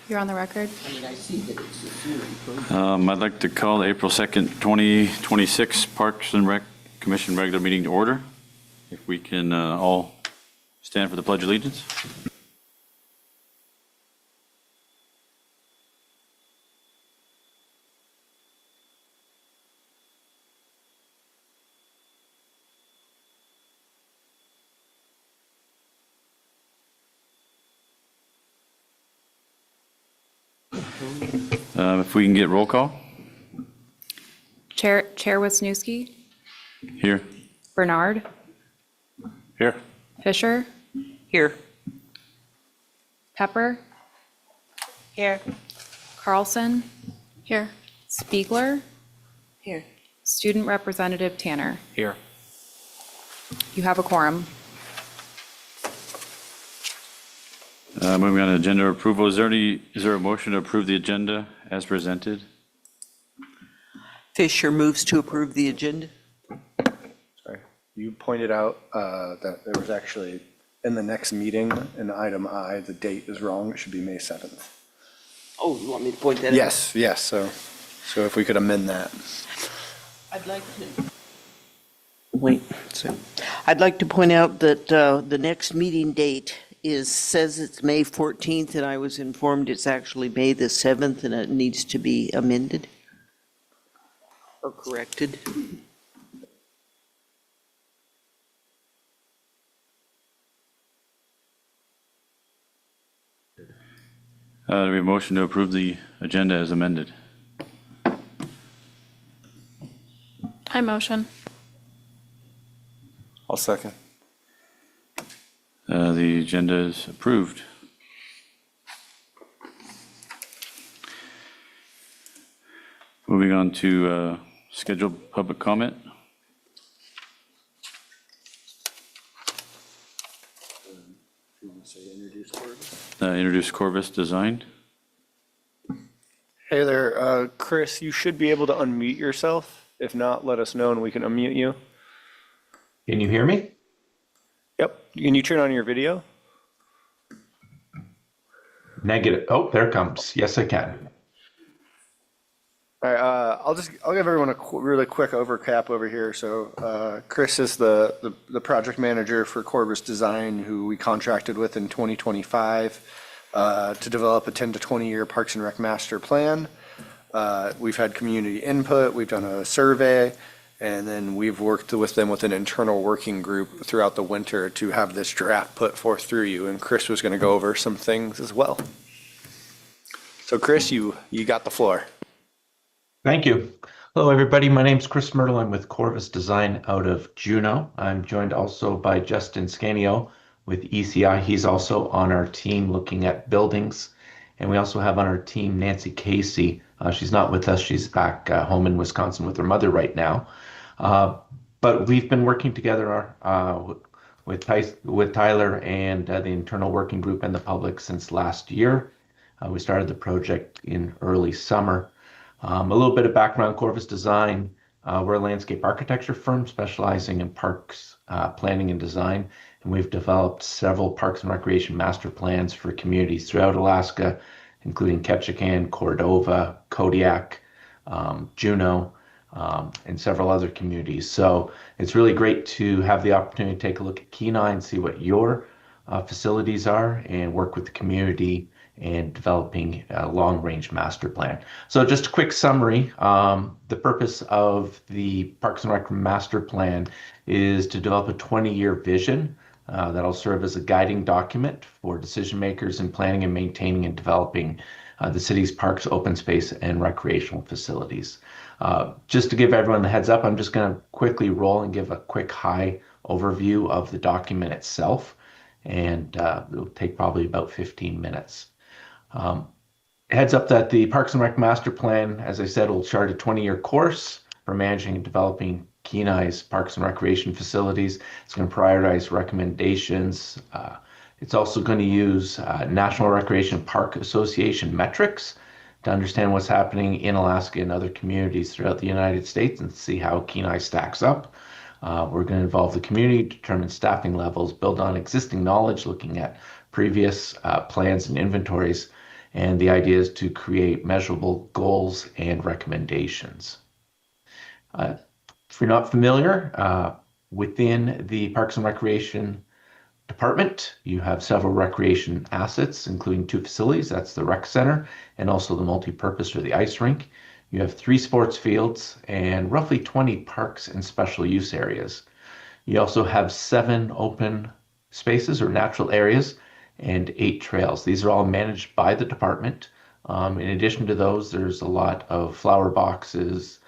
You're on the record. I mean, I see that it's a theory project. I'd like to call the April 2nd, 2026 Parks and Rec Commission regular meeting to order. If we can all stand for the Pledge of Allegiance. If we can get roll call. Chair Wisniewski, Here. Bernard, Here. Fisher, Here. Pepper, Here. Carlson, here, Spiegler, Here. Student Representative Tanner. Here. You have a quorum. Moving on to agenda approval, is there a motion to approve the agenda as presented? Fisher moves to approve the agenda. Sorry, you pointed out that there was actually, in the next meeting, in item I, the date is wrong. It should be May 7th. Oh, you want me to point that out? Yes, yes, so if we could amend that. I'd like to. Wait, so, I'd like to point out that the next meeting date says it's May 14th, and I was informed it's actually May the 7th, and it needs to be amended or corrected. Do we have a motion to approve the agenda as amended? I motion. I'll second. The agenda is approved. Moving on to scheduled public comment. Introduce Corvus Design. Hey there, Chris, you should be able to unmute yourself. If not, let us know and we can unmute you. Can you hear me? Yep, can you turn on your video? Negative. Oh, there it comes. Yes, I can. All right, I'll give everyone a really quick overcap over here. So Chris is the project manager for Corvus Design, who we contracted with in 2025 to develop a 10 to 20 year Parks and Rec master plan. We've had community input, we've done a survey, and then we've worked with them with an internal working group throughout the winter to have this draft put forth through you. And Chris was going to go over some things as well. So Chris, you got the floor. Thank you. Hello, everybody. My name's Chris Myrtle. I'm with Corvus Design out of Juneau. I'm joined also by Justin Scanio with ECI. He's also on our team looking at buildings. And we also have on our team Nancy Casey. She's not with us. She's back home in Wisconsin with her mother right now. But we've been working together with Tyler and the internal working group and the public since last year. We started the project in early summer. A little bit of background, Corvus Design. We're a landscape architecture firm specializing in parks planning and design. And we've developed several parks and recreation master plans for communities throughout Alaska, including Ketchikan, Cordova, Kodiak, Juneau, and several other communities. So it's really great to have the opportunity to take a look at Kenai and see what your facilities are and work with the community and developing a long-range master plan. So just a quick summary, the purpose of the Parks and Rec master plan is to develop a 20-year vision that'll serve as a guiding document for decision makers in planning and maintaining and developing the city's parks, open space, and recreational facilities. Just to give everyone the heads up, I'm just going to quickly roll and give a quick high overview of the document itself, and it'll take probably about 15 minutes. Heads up that the Parks and Rec Master Plan, as I said, will chart a 20-year course for managing and developing Kenai's parks and recreation facilities. It's going to prioritize recommendations. It's also going to use National Recreation Park Association metrics to understand what's happening in Alaska and other communities throughout the United States and see how Kenai stacks up. We're going to involve the community, determine staffing levels, build on existing knowledge, looking at previous plans and inventories. And the idea is to create measurable goals and recommendations. If you're not familiar, within the Parks and Recreation Department, you have several recreation assets, including 2 facilities. That's the rec center and also the multi-purpose or the ice rink. You have 3 sports fields and roughly 20 parks and special use areas. You also have 7 open spaces or natural areas and 8 trails. These are all managed by the department. In addition to those, there's a lot of flower boxes,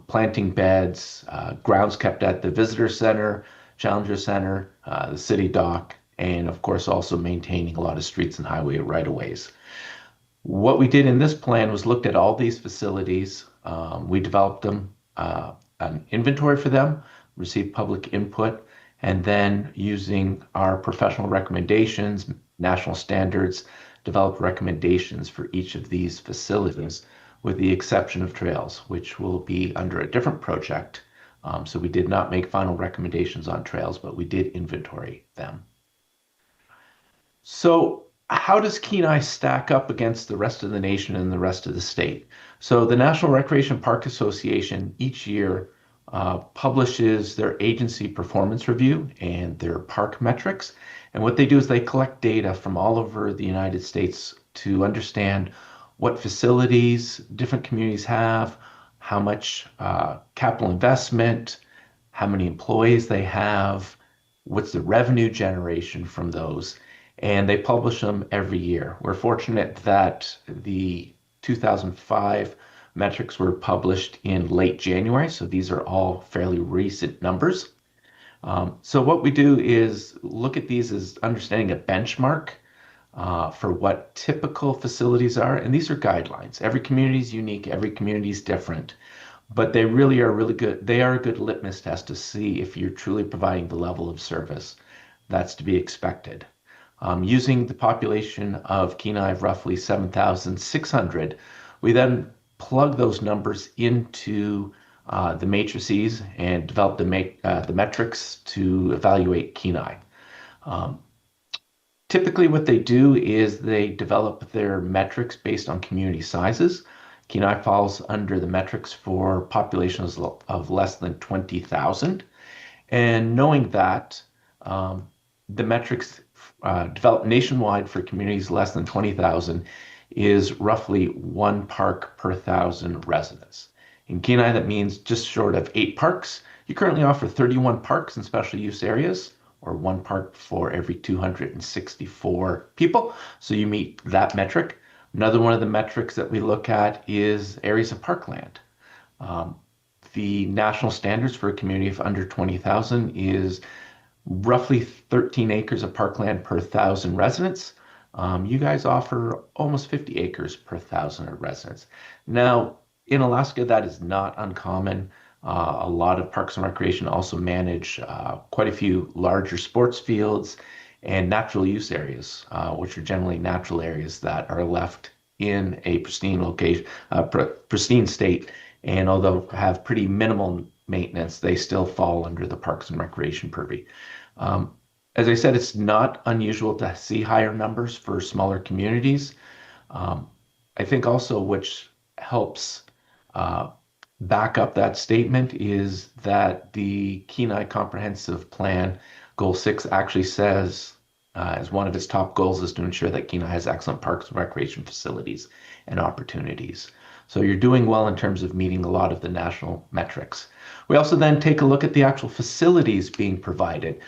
planting beds, grounds kept at the visitor center, Challenger Center, the city dock, and of course also maintaining a lot of streets and highway right-of-ways. What we did in this plan was looked at all these facilities. We developed them, an inventory for them, received public input, and then using our professional recommendations, national standards, developed recommendations for each of these facilities, with the exception of trails, which will be under a different project. So we did not make final recommendations on trails, but we did inventory them. So how does Kenai stack up against the rest of the nation and the rest of the state? So the National Recreation Park Association each year publishes their agency performance review and their park metrics. And what they do is they collect data from all over the United States to understand what facilities different communities have, how much capital investment, how many employees they have, what's the revenue generation from those, and they publish them every year. We're fortunate that the 2005 metrics were published in late January, so these are all fairly recent numbers. So what we do is look at these as understanding a benchmark for what typical facilities are, and these are guidelines. Every community is unique, every community is different, but they really are really good. They are a good litmus test to see if you're truly providing the level of service that's to be expected. Using the population of Kenai of roughly 7,600, we then plug those numbers into the matrices and develop the metrics to evaluate Kenai. Typically what they do is they develop their metrics based on community sizes. Kenai falls under the metrics for populations of less than 20,000. And knowing that, the metrics developed nationwide for communities less than 20,000 is roughly 1 park per 1,000 residents. In Kenai, that means just short of 8 parks. You currently offer 31 parks and special use areas, or 1 park for every 264 people. So you meet that metric. Another one of the metrics that we look at is areas of parkland. The national standards for a community of under 20,000 is roughly 13 acres of parkland per 1,000 residents. You guys offer almost 50 acres per 1,000 residents. Now, in Alaska, that is not uncommon. A lot of Parks and Recreation also manage quite a few larger sports fields and natural use areas, which are generally natural areas that are left in a pristine location, pristine state. And although have pretty minimal maintenance, they still fall under the Parks and Recreation purview. As I said, it's not unusual to see higher numbers for smaller communities. I think also which helps back up that statement is that the Kenai Comprehensive Plan, Goal 6, actually says as one of its top goals is to ensure that Kenai has excellent parks and recreation facilities and opportunities. So you're doing well in terms of meeting a lot of the national metrics. We also then take a look at the actual facilities being provided.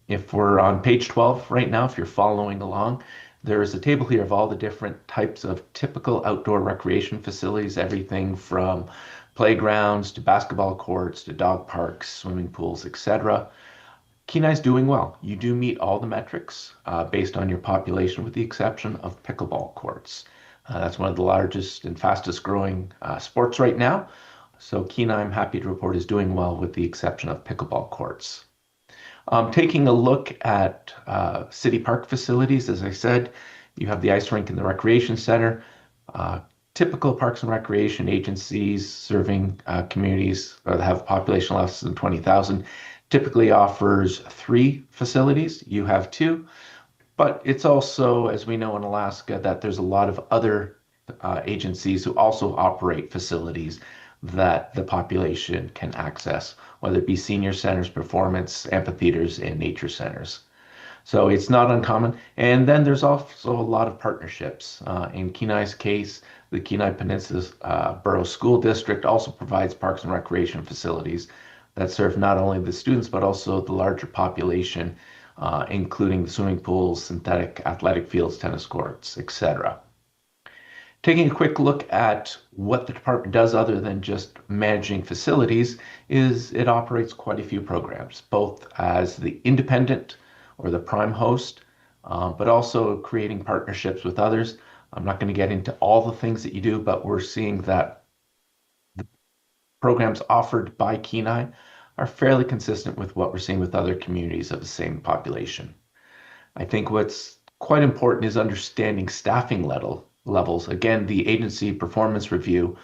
If we're on page 12 right now, if you're following along, there is a table here of all the different types of typical outdoor recreation facilities, everything from playgrounds to basketball courts to dog parks, swimming pools, etc. Kenai's doing well. You do meet all the metrics based on your population, with the exception of pickleball courts. That's one of the largest and fastest growing sports right now. So Kenai, I'm happy to report, is doing well with the exception of pickleball courts. Taking a look at city park facilities, as I said, you have the ice rink and the recreation center. typical Parks and Recreation agencies serving communities that have a population less than 20,000 typically offers 3 facilities. You have 2, but it's also, as we know in Alaska, that there's a lot of other agencies who also operate facilities that the population can access, whether it be senior centers, performance, amphitheaters, and nature centers. So it's not uncommon. And then there's also a lot of partnerships. In Kenai's case, the Kenai Peninsula Borough School District also provides parks and recreation facilities that serve not only the students, but also the larger population, including the swimming pools, synthetic athletic fields, tennis courts, etc. Taking a quick look at what the department does other than just managing facilities is it operates quite a few programs, both as the independent or the prime host, but also creating partnerships with others. I'm not going to get into all the things that you do, but we're seeing that the programs offered by Kenai are fairly consistent with what we're seeing with other communities of the same population. I think what's quite important is understanding staffing levels. Again, the agency performance review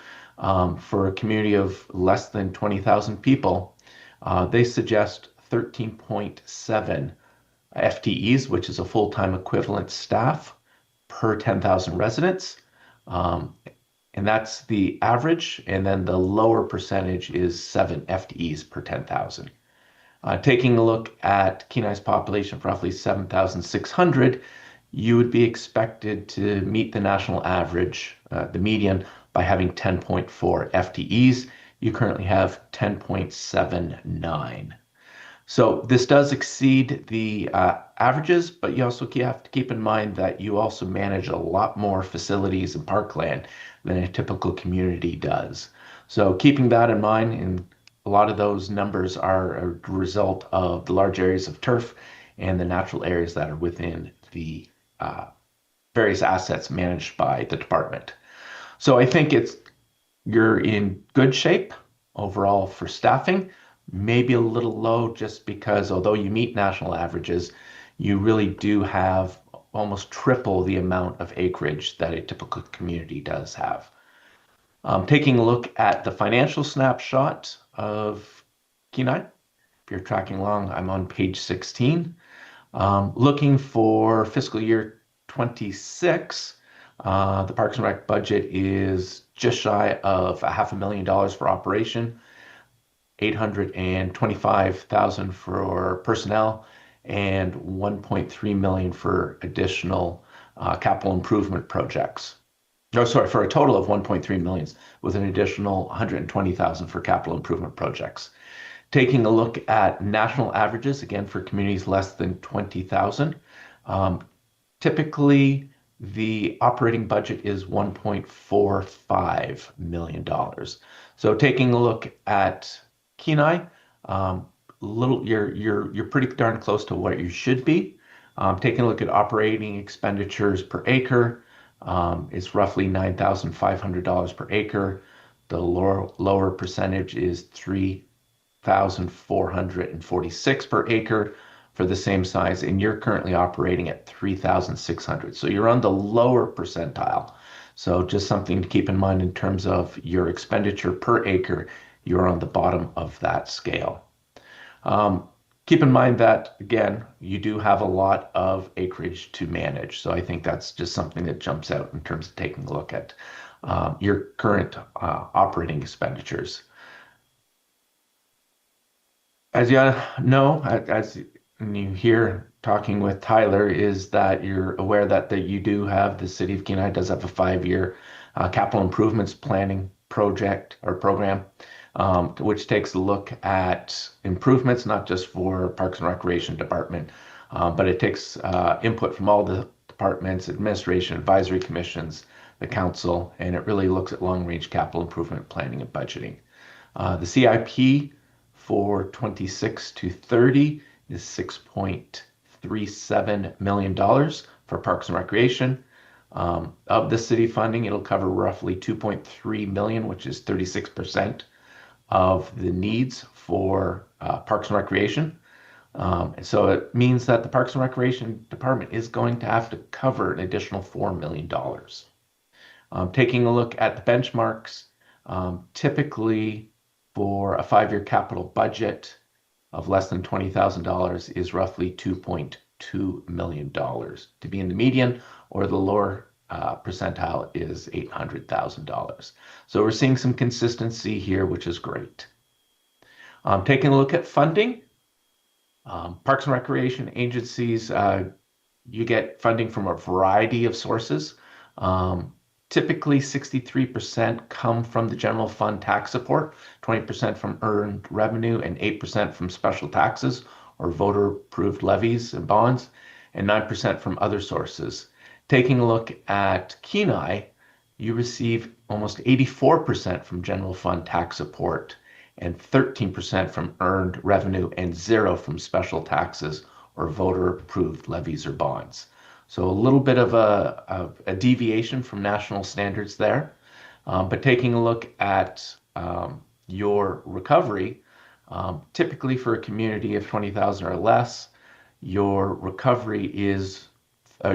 for a community of less than 20,000 people, they suggest 13.7 FTEs, which is a full-time equivalent staff per 10,000 residents. And that's the average. And then the lower percentage is 7 FTEs per 10,000. Taking a look at Kenai's population of roughly 7,600, you would be expected to meet the national average, the median, by having 10.4 FTEs. You currently have 10.79. So this does exceed the averages, but you also have to keep in mind that you also manage a lot more facilities and parkland than a typical community does. So keeping that in mind, and a lot of those numbers are a result of the large areas of turf and the natural areas that are within the various assets managed by the department. So I think you're in good shape overall for staffing, maybe a little low just because although you meet national averages, you really do have almost triple the amount of acreage that a typical community does have. Taking a look at the financial snapshot of Kenai, if you're tracking along, I'm on page 16. Looking for fiscal year 26, the Parks and Rec budget is just shy of $500,000 for operation, $825,000 for personnel, and $1.3 million for additional capital improvement projects. No, sorry, for a total of $1.3 million with an additional $120,000 for capital improvement projects. Taking a look at national averages, again, for communities less than 20,000, typically the operating budget is $1.45 million. So taking a look at Kenai, you're pretty darn close to what you should be. Taking a look at operating expenditures per acre, it's roughly $9,500 per acre. The lower percentage is $3,446 per acre for the same size, and you're currently operating at $3,600. So you're on the lower percentile. So just something to keep in mind in terms of your expenditure per acre, you're on the bottom of that scale. Keep in mind that, again, you do have a lot of acreage to manage. So I think that's just something that jumps out in terms of taking a look at your current operating expenditures. As you know, as you hear talking with Tyler, is that you're aware that you do have, the City of Kenai does have a 5-year capital improvements planning project or program, which takes a look at improvements, not just for Parks and Recreation Department, but it takes input from all the departments, administration, advisory commissions, the council, and it really looks at long-range capital improvement planning and budgeting. The CIP for 26 to 30 is $6.37 million for Parks and Recreation. Of the city funding, it'll cover roughly $2.3 million, which is 36% of the needs for Parks and Recreation. So it means that the Parks and Recreation Department is going to have to cover an additional $4 million. Taking a look at the benchmarks, typically for a 5-year capital budget of less than $20,000 is roughly $2.2 million. To be in the median or the lower percentile is $800,000. So we're seeing some consistency here, which is great. Taking a look at funding, Parks and Recreation agencies, you get funding from a variety of sources. Typically 63% come from the general fund tax support, 20% from earned revenue, and 8% from special taxes or voter-approved levies and bonds, and 9% from other sources. Taking a look at Kenai, you receive almost 84% from general fund tax support and 13% from earned revenue and 0 from special taxes or voter-approved levies or bonds. So a little bit of a deviation from national standards there. But taking a look at your recovery, typically for a community of 20,000 or less, your recovery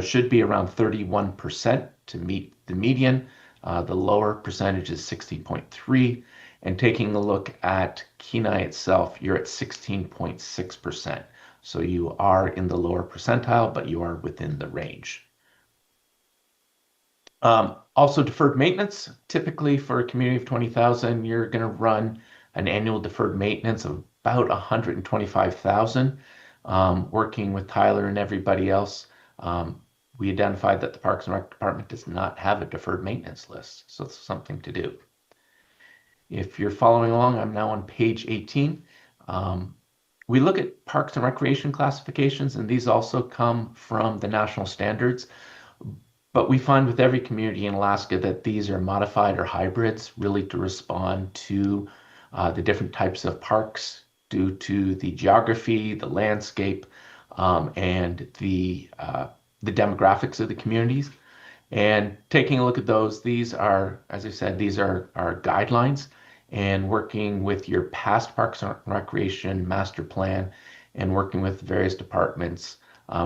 should be around 31% to meet the median. The lower percentage is 16.3%. And taking a look at Kenai itself, you're at 16.6%. So you are in the lower percentile, but you are within the range. Also deferred maintenance, typically for a community of 20,000, you're going to run an annual deferred maintenance of about $125,000. Working with Tyler and everybody else, we identified that the Parks and Rec Department does not have a deferred maintenance list, so it's something to do. If you're following along, I'm now on page 18. We look at Parks and Recreation classifications, and these also come from the national standards. But we find with every community in Alaska that these are modified or hybrids, really to respond to the different types of parks due to the geography, the landscape, and the demographics of the communities. And taking a look at those, these are, as I said, these are our guidelines. And working with your past Parks and Recreation master plan and working with various departments,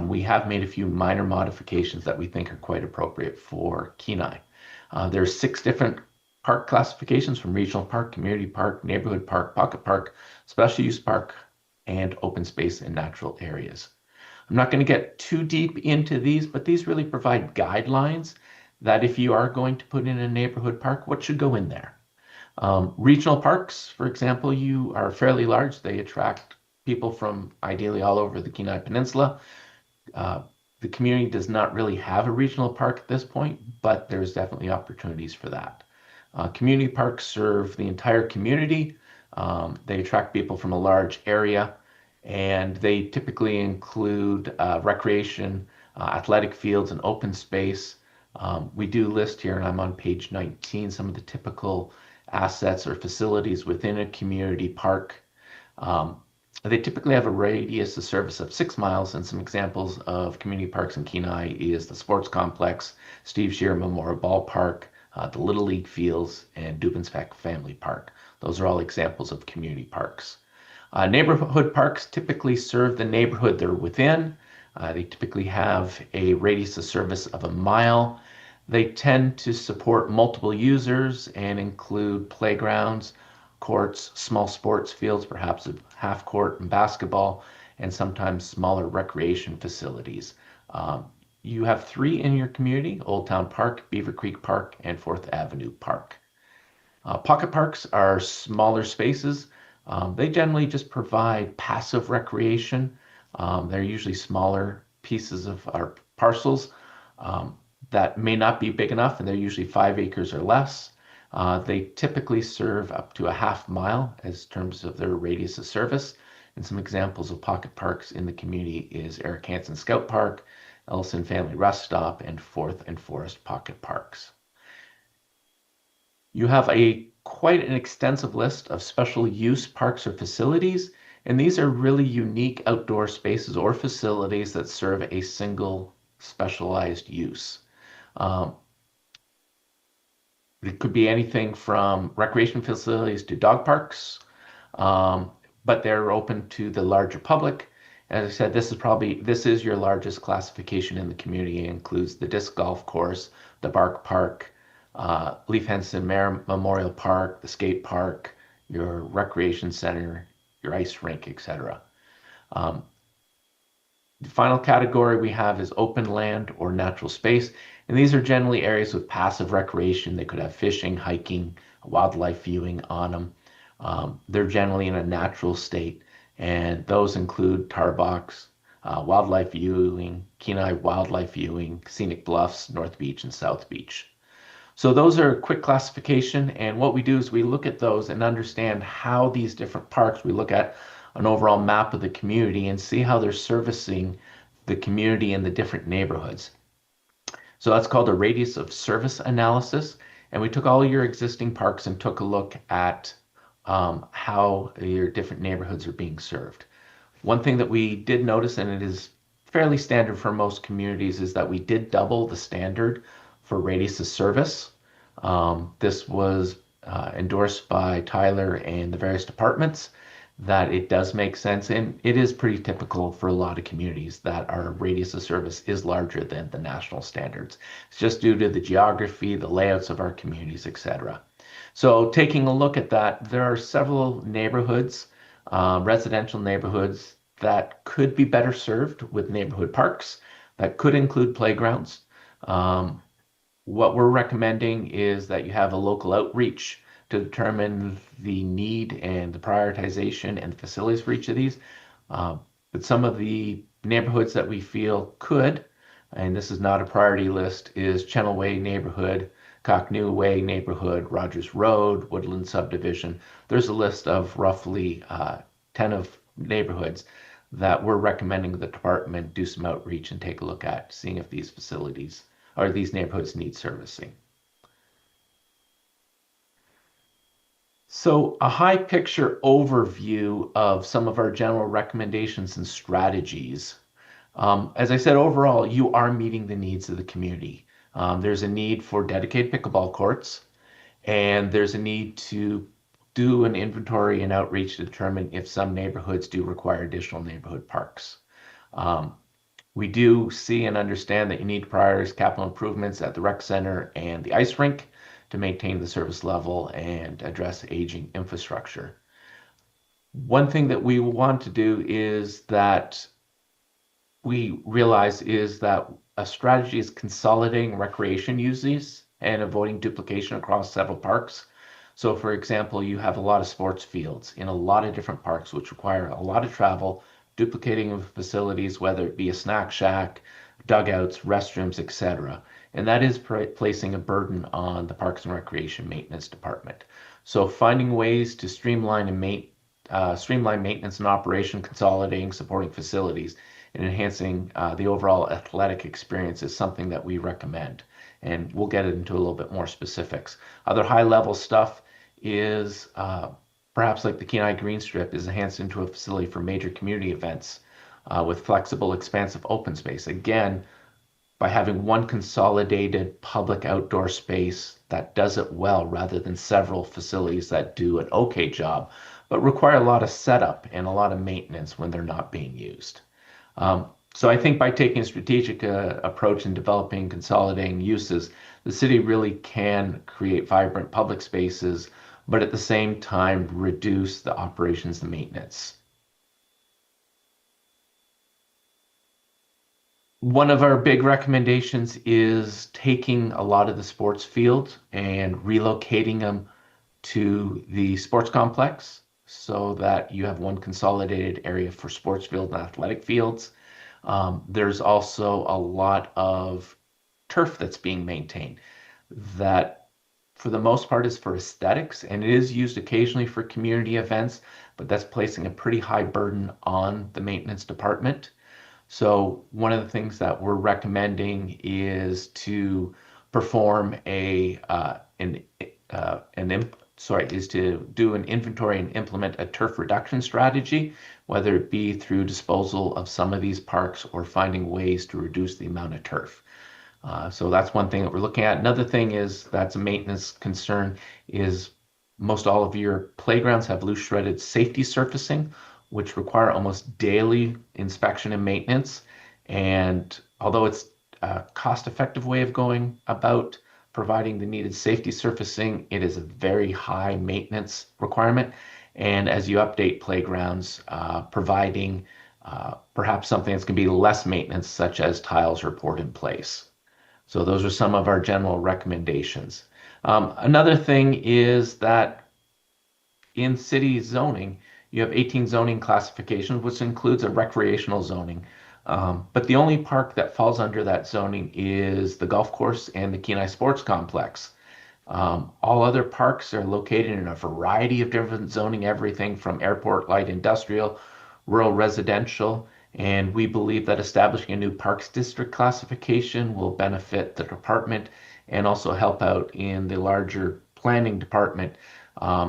we have made a few minor modifications that we think are quite appropriate for Kenai. There's 6 different park classifications from regional park, community park, neighborhood park, pocket park, special use park, and open space and natural areas. I'm not going to get too deep into these, but these really provide guidelines that if you are going to put in a neighborhood park, what should go in there. Regional parks, for example, you are fairly large. They attract people from ideally all over the Kenai Peninsula. The community does not really have a regional park at this point, but there's definitely opportunities for that. Community parks serve the entire community. They attract people from a large area, and they typically include recreation, athletic fields, and open space. We do list here, and I'm on page 19, some of the typical assets or facilities within a community park. They typically have a radius of service of 6 miles, and some examples of community parks in Kenai is the sports complex, Steve Shear Memorial Ballpark, the Little League fields, and Dubensbeck Family Park. Those are all examples of community parks. Neighborhood parks typically serve the neighborhood they're within. They typically have a radius of service of 1 mile. They tend to support multiple users and include playgrounds, courts, small sports fields, perhaps a half court and basketball, and sometimes smaller recreation facilities. You have 3 in your community: Old Town Park, Beaver Creek Park, and 4th Avenue Park. Pocket parks are smaller spaces. They generally just provide passive recreation. They're usually smaller pieces of our parcels that may not be big enough, and they're usually 5 acres or less. They typically serve up to a half mile as terms of their radius of service. And some examples of pocket parks in the community is Eric Hansen Scout Park, Ellison Family Rest Stop, and 4th and Forest Pocket Parks. You have quite an extensive list of special use parks or facilities, and these are really unique outdoor spaces or facilities that serve a single specialized use. It could be anything from recreation facilities to dog parks, but they're open to the larger public. As I said, this is your largest classification in the community. It includes the disc golf course, the Bark Park, Leif Henson Memorial Park, the skate park, your recreation center, your ice rink, etc. The final category we have is open land or natural space. And these are generally areas with passive recreation. They could have fishing, hiking, wildlife viewing on them. They're generally in a natural state. And those include tar box, wildlife viewing, Kenai wildlife viewing, scenic bluffs, North Beach and South Beach. So those are a quick classification. And what we do is we look at those and understand how these different parks, we look at an overall map of the community and see how they're servicing the community in the different neighborhoods. So that's called a radius of service analysis. And we took all your existing parks and took a look at how your different neighborhoods are being served. One thing that we did notice, and it is fairly standard for most communities, is that we did double the standard for radius of service. This was endorsed by Tyler and the various departments, that it does make sense, and it is pretty typical for a lot of communities that our radius of service is larger than the national standards. It's just due to the geography, the layouts of our communities, etc. So taking a look at that, there are several neighborhoods, residential neighborhoods, that could be better served with neighborhood parks, that could include playgrounds. What we're recommending is that you have a local outreach to determine the need and the prioritization and facilities for each of these. But some of the neighborhoods that we feel could, and this is not a priority list, is Channel Way neighborhood, Cockney Way neighborhood, Rogers Road, Woodland subdivision. There's a list of roughly 10 of neighborhoods that we're recommending the department do some outreach and take a look at, seeing if these facilities or these neighborhoods need servicing. So a high picture overview of some of our general recommendations and strategies. As I said, overall, you are meeting the needs of the community. There's a need for dedicated pickleball courts, and there's a need to do an inventory and outreach to determine if some neighborhoods do require additional neighborhood parks. We do see and understand that you need to prioritize capital improvements at the rec center and the ice rink to maintain the service level and address aging infrastructure. One thing that we want to do is that we realize is that a strategy is consolidating recreation uses and avoiding duplication across several parks. So for example, you have a lot of sports fields in a lot of different parks, which require a lot of travel, duplicating of facilities, whether it be a snack shack, dugouts, restrooms, etc. And that is placing a burden on the Parks and Recreation Maintenance Department. So finding ways to streamline maintenance and operation, consolidating, supporting facilities, and enhancing the overall athletic experience is something that we recommend. And we'll get into a little bit more specifics. Other high-level stuff is perhaps like the Kenai Green Strip is enhanced into a facility for major community events with flexible, expansive open space. Again, by having one consolidated public outdoor space that does it well rather than several facilities that do an okay job, but require a lot of setup and a lot of maintenance when they're not being used. So I think by taking a strategic approach in developing, consolidating uses, the city really can create vibrant public spaces, but at the same time reduce the operations and maintenance. One of our big recommendations is taking a lot of the sports fields and relocating them to the sports complex so that you have one consolidated area for sports field and athletic fields. There's also a lot of turf that's being maintained that for the most part is for aesthetics, and it is used occasionally for community events, but that's placing a pretty high burden on the maintenance department. So one of the things that we're recommending is to perform is to do an inventory and implement a turf reduction strategy, whether it be through disposal of some of these parks or finding ways to reduce the amount of turf. So that's one thing that we're looking at. Another thing is that's a maintenance concern is most all of your playgrounds have loose shredded safety surfacing, which require almost daily inspection and maintenance. And although it's a cost-effective way of going about providing the needed safety surfacing. It is a very high maintenance requirement. And as you update playgrounds, providing perhaps something that's going to be less maintenance, such as tiles are poured in place. So those are some of our general recommendations. Another thing is that in city zoning, you have 18 zoning classifications, which includes a recreational zoning. But the only park that falls under that zoning is the golf course and the Kenai Sports Complex. All other parks are located in a variety of different zoning, everything from airport, light industrial, rural residential, and we believe that establishing a new parks district classification will benefit the department and also help out in the larger planning department,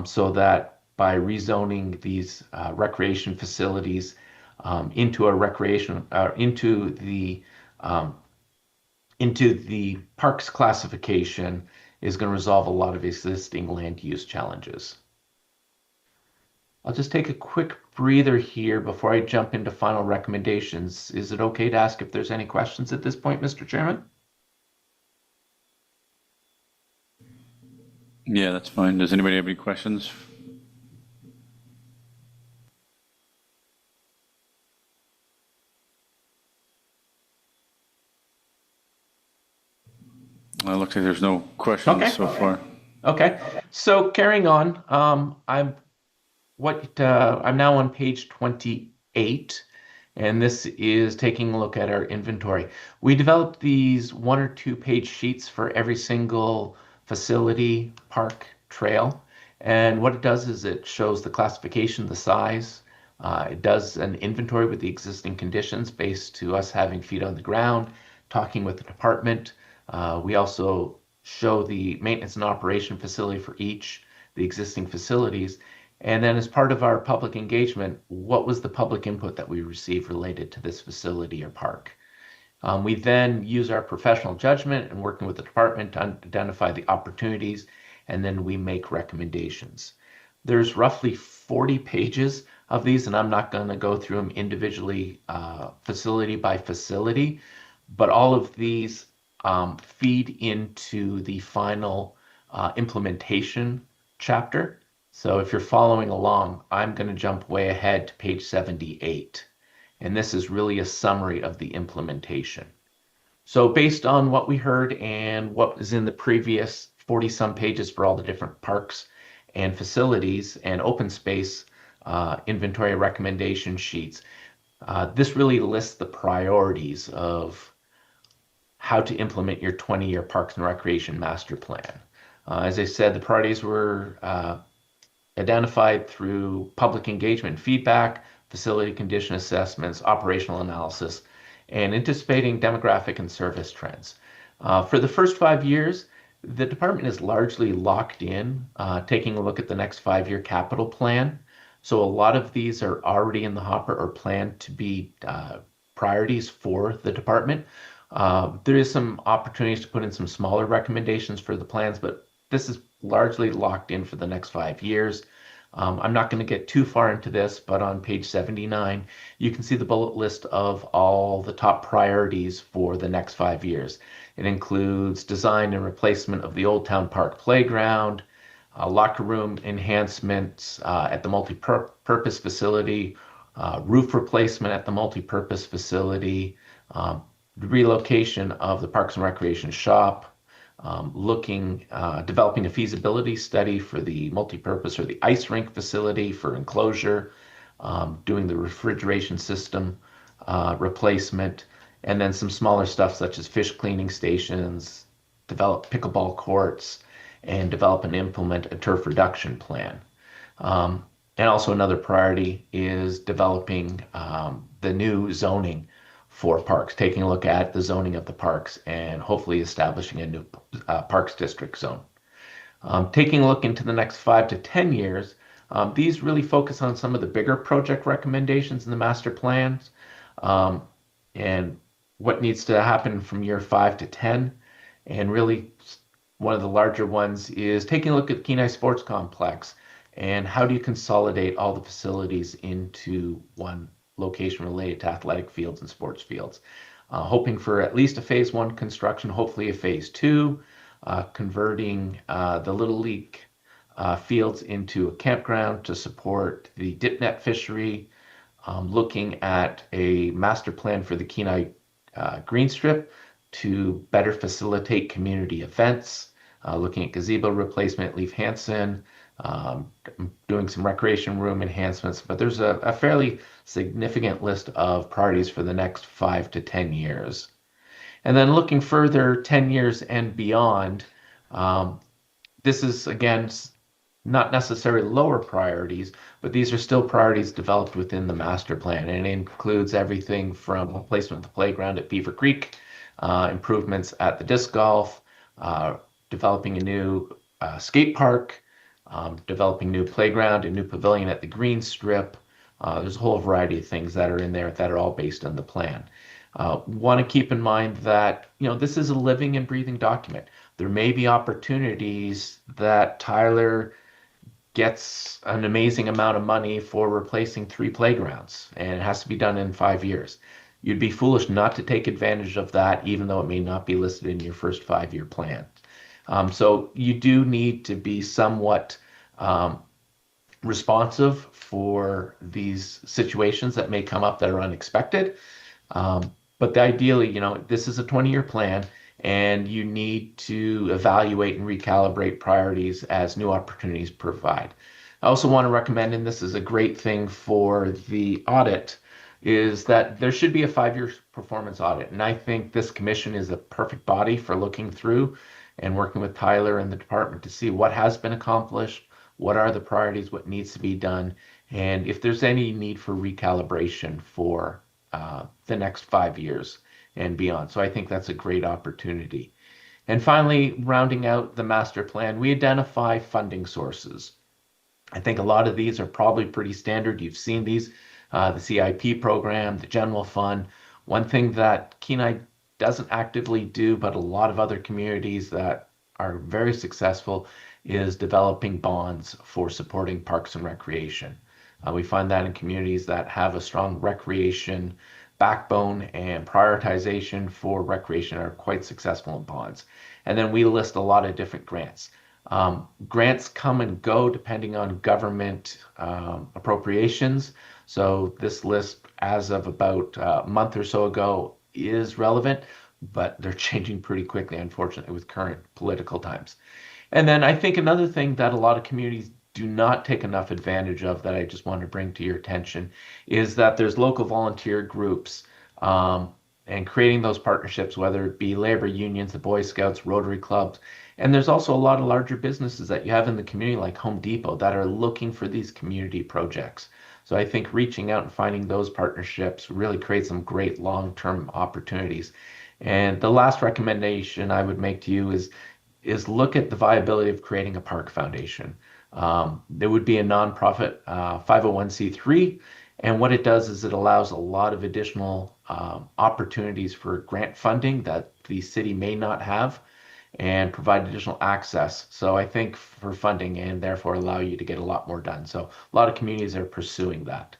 so that by rezoning these recreation facilities into a recreation into the parks classification is going to resolve a lot of existing land use challenges. I'll just take a quick breather here before I jump into final recommendations. Is it okay to ask if there's any questions at this point, Mr. Chairman? Yeah, that's fine. Does anybody have any questions? It looks like there's no questions Okay. so far. Okay, so carrying on, I'm now on page 28, and this is taking a look at our inventory. We developed these 1 or 2 page sheets for every single facility, park, trail, and what it does is it shows the classification, the size. It does an inventory with the existing conditions based to us having feet on the ground, talking with the department. We also show the maintenance and operation facility for each, the existing facilities. And then as part of our public engagement, what was the public input that we received related to this facility or park? We then use our professional judgment and working with the department to identify the opportunities, and then we make recommendations. There's roughly 40 pages of these, and I'm not going to go through them individually, facility by facility, but all of these feed into the final implementation chapter. So if you're following along, I'm going to jump way ahead to page 78. And this is really a summary of the implementation. So based on what we heard and what is in the previous 40-some pages for all the different parks and facilities and open space inventory recommendation sheets, this really lists the priorities of how to implement your 20-year Parks and Recreation Master Plan. As I said, the priorities were identified through public engagement and feedback, facility condition assessments, operational analysis, and anticipating demographic and service trends. For the first 5 years, the department is largely locked in, taking a look at the next 5-year capital plan. So a lot of these are already in the hopper or planned to be priorities for the department. There is some opportunities to put in some smaller recommendations for the plans, but this is largely locked in for the next 5 years. I'm not going to get too far into this, but on page 79, you can see the bullet list of all the top priorities for the next 5 years. It includes design and replacement of the Old Town Park playground, locker room enhancements at the multi-purpose facility, roof replacement at the multi-purpose facility, relocation of the Parks and Recreation shop, developing a feasibility study for the multi-purpose or the ice rink facility for enclosure, doing the refrigeration system replacement, and then some smaller stuff such as fish cleaning stations, develop pickleball courts, and develop and implement a turf reduction plan. And also another priority is developing the new zoning for parks, taking a look at the zoning of the parks and hopefully establishing a new parks district zone. Taking a look into the next 5 to 10 years, these really focus on some of the bigger project recommendations in the master plans and what needs to happen from year 5 to 10. And really one of the larger ones is taking a look at the Kenai Sports Complex and how do you consolidate all the facilities into one location related to athletic fields and sports fields. Hoping for at least a phase 1 construction, hopefully a phase 2, converting the Little League fields into a campground to support the dipnet fishery, looking at a master plan for the Kenai Green Strip to better facilitate community events, looking at gazebo replacement, Leaf Hansen, doing some recreation room enhancements. But there's a fairly significant list of priorities for the next 5 to 10 years. And then looking further 10 years and beyond, this is, again, not necessarily lower priorities, but these are still priorities developed within the master plan. And it includes everything from replacement of the playground at Beaver Creek, improvements at the disc golf, developing a new skate park, developing new playground, a new pavilion at the Green Strip. There's a whole variety of things that are in there that are all based on the plan. Want to keep in mind that, this is a living and breathing document. There may be opportunities that Tyler gets an amazing amount of money for replacing 3 playgrounds, and it has to be done in 5 years. You'd be foolish not to take advantage of that, even though it may not be listed in your first 5-year plan. So you do need to be somewhat responsive for these situations that may come up that are unexpected. But ideally, this is a 20-year plan, and you need to evaluate and recalibrate priorities as new opportunities provide. I also want to recommend, and this is a great thing for the audit, is that there should be a 5-year performance audit. And I think this commission is a perfect body for looking through and working with Tyler and the department to see what has been accomplished, what are the priorities, what needs to be done, and if there's any need for recalibration for the next 5 years and beyond. So I think that's a great opportunity. And finally, rounding out the master plan, we identify funding sources. I think a lot of these are probably pretty standard. You've seen these, the CIP program, the general fund. One thing that Kenai doesn't actively do, but a lot of other communities that are very successful, is developing bonds for supporting parks and recreation. We find that in communities that have a strong recreation backbone and prioritization for recreation are quite successful in bonds. And then we list a lot of different grants. Grants come and go depending on government appropriations. So this list, as of about a month or so ago, is relevant, but they're changing pretty quickly, unfortunately, with current political times. And then I think another thing that a lot of communities do not take enough advantage of that I just want to bring to your attention is that there's local volunteer groups and creating those partnerships, whether it be labor unions, the Boy Scouts, Rotary clubs. And there's also a lot of larger businesses that you have in the community like Home Depot that are looking for these community projects. So I think reaching out and finding those partnerships really creates some great long-term opportunities. And the last recommendation I would make to you is look at the viability of creating a park foundation. There would be a nonprofit 501c3, and what it does is it allows a lot of additional opportunities for grant funding that the city may not have, and provide additional access. So I think for funding, and therefore allow you to get a lot more done. So a lot of communities are pursuing that.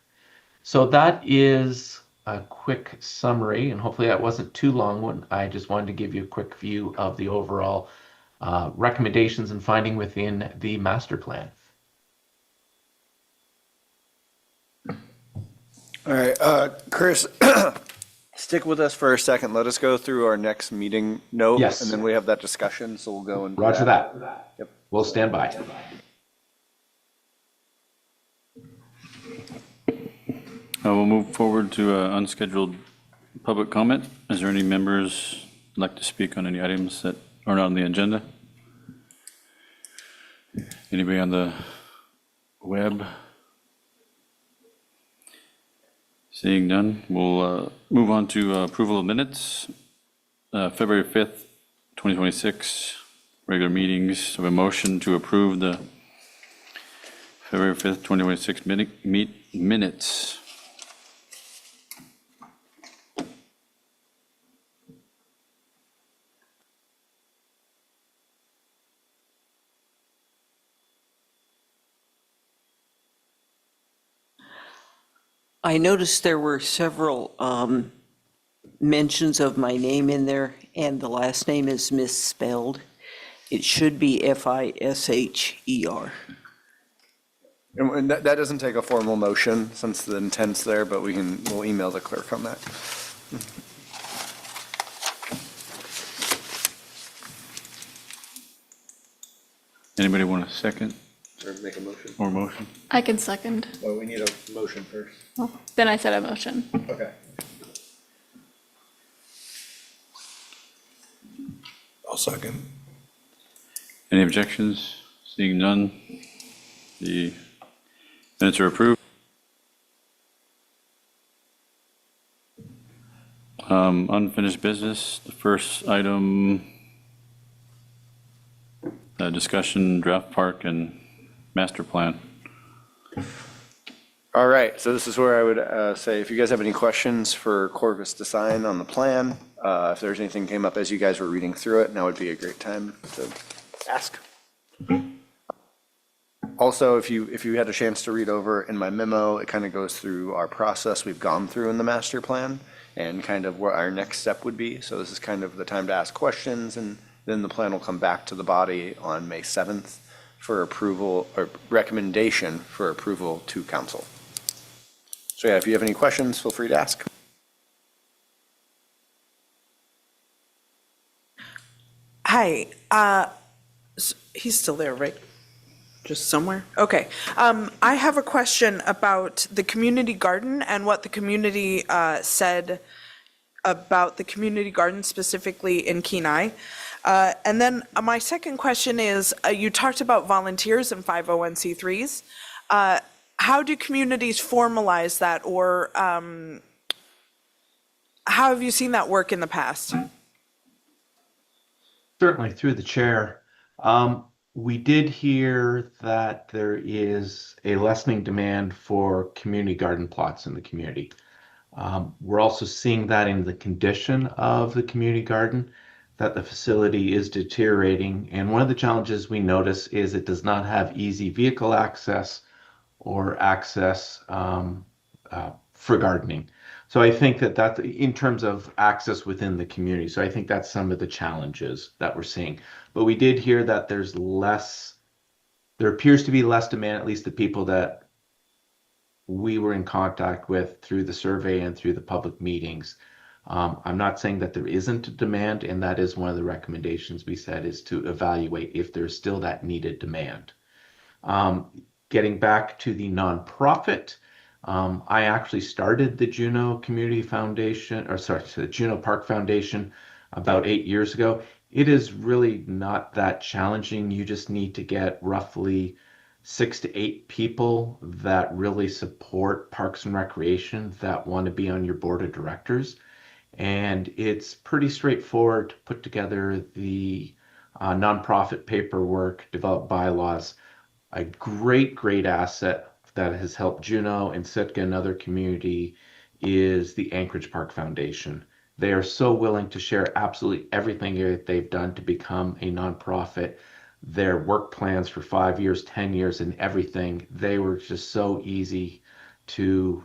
So that is a quick summary, and hopefully that wasn't too long one. I just wanted to give you a quick view of the overall recommendations and finding within the master plan. All right, Chris, stick with us for a second. Let us go through our next meeting note. Yes. And then we have that discussion, so we'll go and do Roger that. Yep. We'll stand by. We'll move forward to unscheduled public comment. Is there any members who'd like to speak on any items that are not on the agenda? Anybody on the web? Seeing none, we'll move on to approval of minutes. February 5th, 2026, regular meetings. Have a motion to approve the February 5th, 2026 minutes. I noticed there were several mentions of my name in there, and the last name is misspelled. It should be FISHER. And that doesn't take a formal motion since the intent's there, but we'll email the clerk on that. Anybody want a second Or make a motion. or motion? I can second. Well, we need a motion first. Well, then I said a motion. Okay. I'll second. Any objections? Seeing none, the minutes are approved. Unfinished business, the first item, discussion, draft park and master plan. All right, so this is where I would say, if you guys have any questions for Corvus Design on the plan, if there's anything came up as you guys were reading through it, now would be a great time to ask. Also, if you had a chance to read over in my memo, it kind of goes through our process we've gone through in the master plan and kind of what our next step would be. So this is kind of the time to ask questions, and then the plan will come back to the body on May 7th for approval or recommendation for approval to council. So yeah, if you have any questions, feel free to ask. Hi, he's still there, right? Just somewhere? Okay. I have a question about the community garden and what the community said about the community garden specifically in Kenai. And then my second question is, you talked about volunteers and 501c3s. How do communities formalize that, or how have you seen that work in the past? Certainly, through the chair. We did hear that there is a lessening demand for community garden plots in the community. We're also seeing that in the condition of the community garden, that the facility is deteriorating. And one of the challenges we notice is it does not have easy vehicle access or access for gardening. So I think that in terms of access within the community, so I think that's some of the challenges that we're seeing. But we did hear that there appears to be less demand, at least the people that we were in contact with through the survey and through the public meetings. I'm not saying that there isn't a demand, and that is one of the recommendations we said, is to evaluate if there's still that needed demand. Getting back to the nonprofit, I actually started the Juneau Community Foundation, the Juneau Park Foundation about 8 years ago. It is really not that challenging. You just need to get roughly 6 to 8 people that really support Parks and Recreation that want to be on your board of directors. And it's pretty straightforward to put together the nonprofit paperwork, develop bylaws. A great asset that has helped Juneau and Sitka and other community is the Anchorage Park Foundation. They are so willing to share absolutely everything that they've done to become a nonprofit. Their work plans for 5 years, 10 years, and everything, they were just so easy to,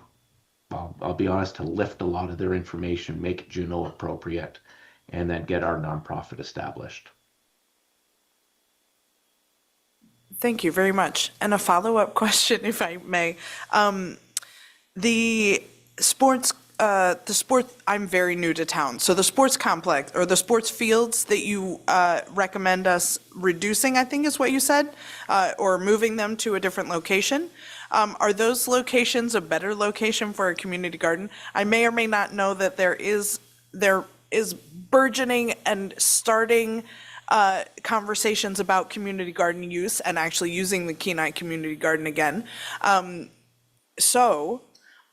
I'll be honest, to lift a lot of their information, make it Juneau appropriate, and then get our nonprofit established. Thank you very much. And a follow-up question, if I may. The sports, I'm very new to town. So the sports complex or the sports fields that you recommend us reducing, I think is what you said, or moving them to a different location. Are those locations a better location for a community garden? I may or may not know that there is burgeoning and starting conversations about community garden use and actually using the Kenai Community Garden again. So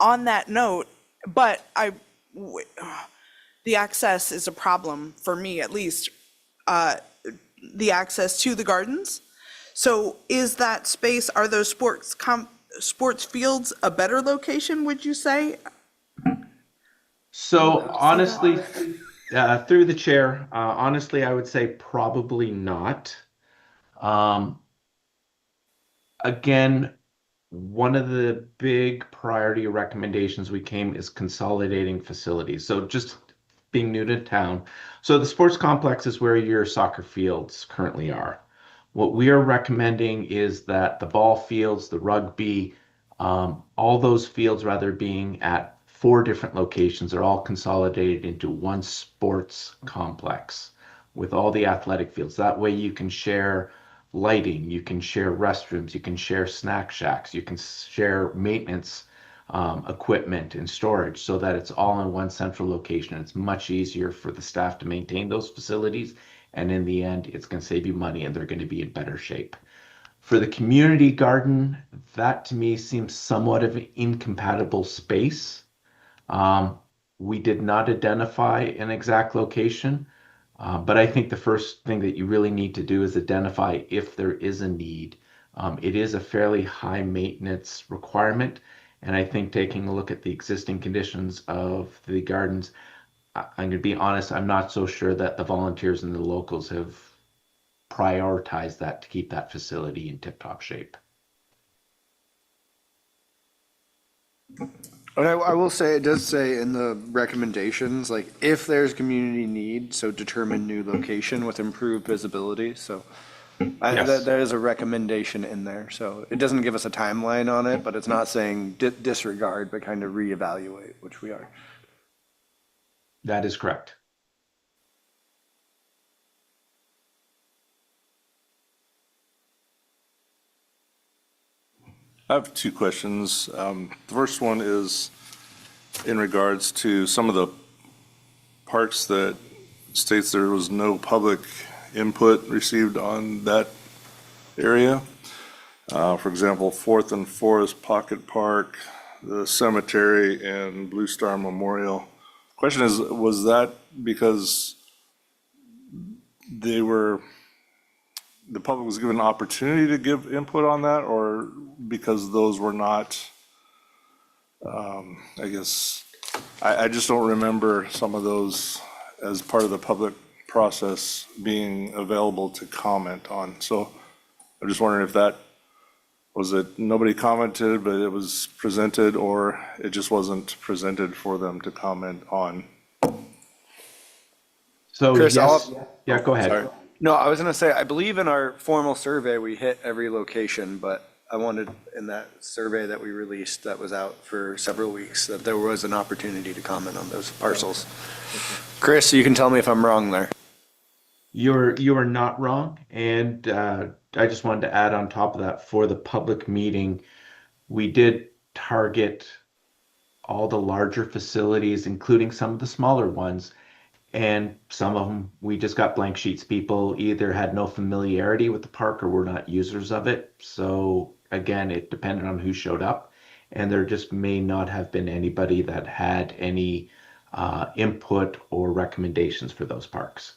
on that note, but the access is a problem for me, at least, the access to the gardens. So is that space, are those sports fields a better location, would you say? So honestly, through the chair, honestly, I would say probably not. Again, one of the big priority recommendations we came is consolidating facilities. So just being new to town. So the sports complex is where your soccer fields currently are. What we are recommending is that the ball fields, the rugby, all those fields, rather being at 4 different locations, are all consolidated into one sports complex with all the athletic fields. That way you can share lighting, you can share restrooms, you can share snack shacks, you can share maintenance equipment and storage so that it's all in one central location. It's much easier for the staff to maintain those facilities. And in the end, it's going to save you money and they're going to be in better shape. For the community garden, that to me seems somewhat of an incompatible space. We did not identify an exact location, but I think the first thing that you really need to do is identify if there is a need. It is a fairly high maintenance requirement, and I think taking a look at the existing conditions of the gardens, I'm going to be honest, I'm not so sure that the volunteers and the locals have prioritized that to keep that facility in tip-top shape. And I will say, it does say in the recommendations, like, if there's community need, so determine new location with improved visibility, so Yes. that is a recommendation in there, so it doesn't give us a timeline on it, but it's not saying disregard, but kind of reevaluate, which we are. That is correct. I have 2 questions. The first one is in regards to some of the parks that states there was no public input received on that area. For example, 4th and Forest Pocket Park, the cemetery, and Blue Star Memorial. Question is, was that because the public was given an opportunity to give input on that, or because those were not, I guess, I just don't remember some of those as part of the public process being available to comment on. So I'm just wondering if that, was it nobody commented, but it was presented, or it just wasn't presented for them to comment on? So Chris, yes, yeah, go ahead. Sorry. No, I was gonna say, I believe in our formal survey, we hit every location, but I wanted, in that survey that we released that was out for several weeks, that there was an opportunity to comment on those parcels. Chris, you can tell me if I'm wrong there. You are not wrong, and I just wanted to add on top of that, for the public meeting, we did target all the larger facilities, including some of the smaller ones, and some of them we just got blank sheets. People either had no familiarity with the park or were not users of it. So again, it depended on who showed up, and there just may not have been anybody that had any input or recommendations for those parks.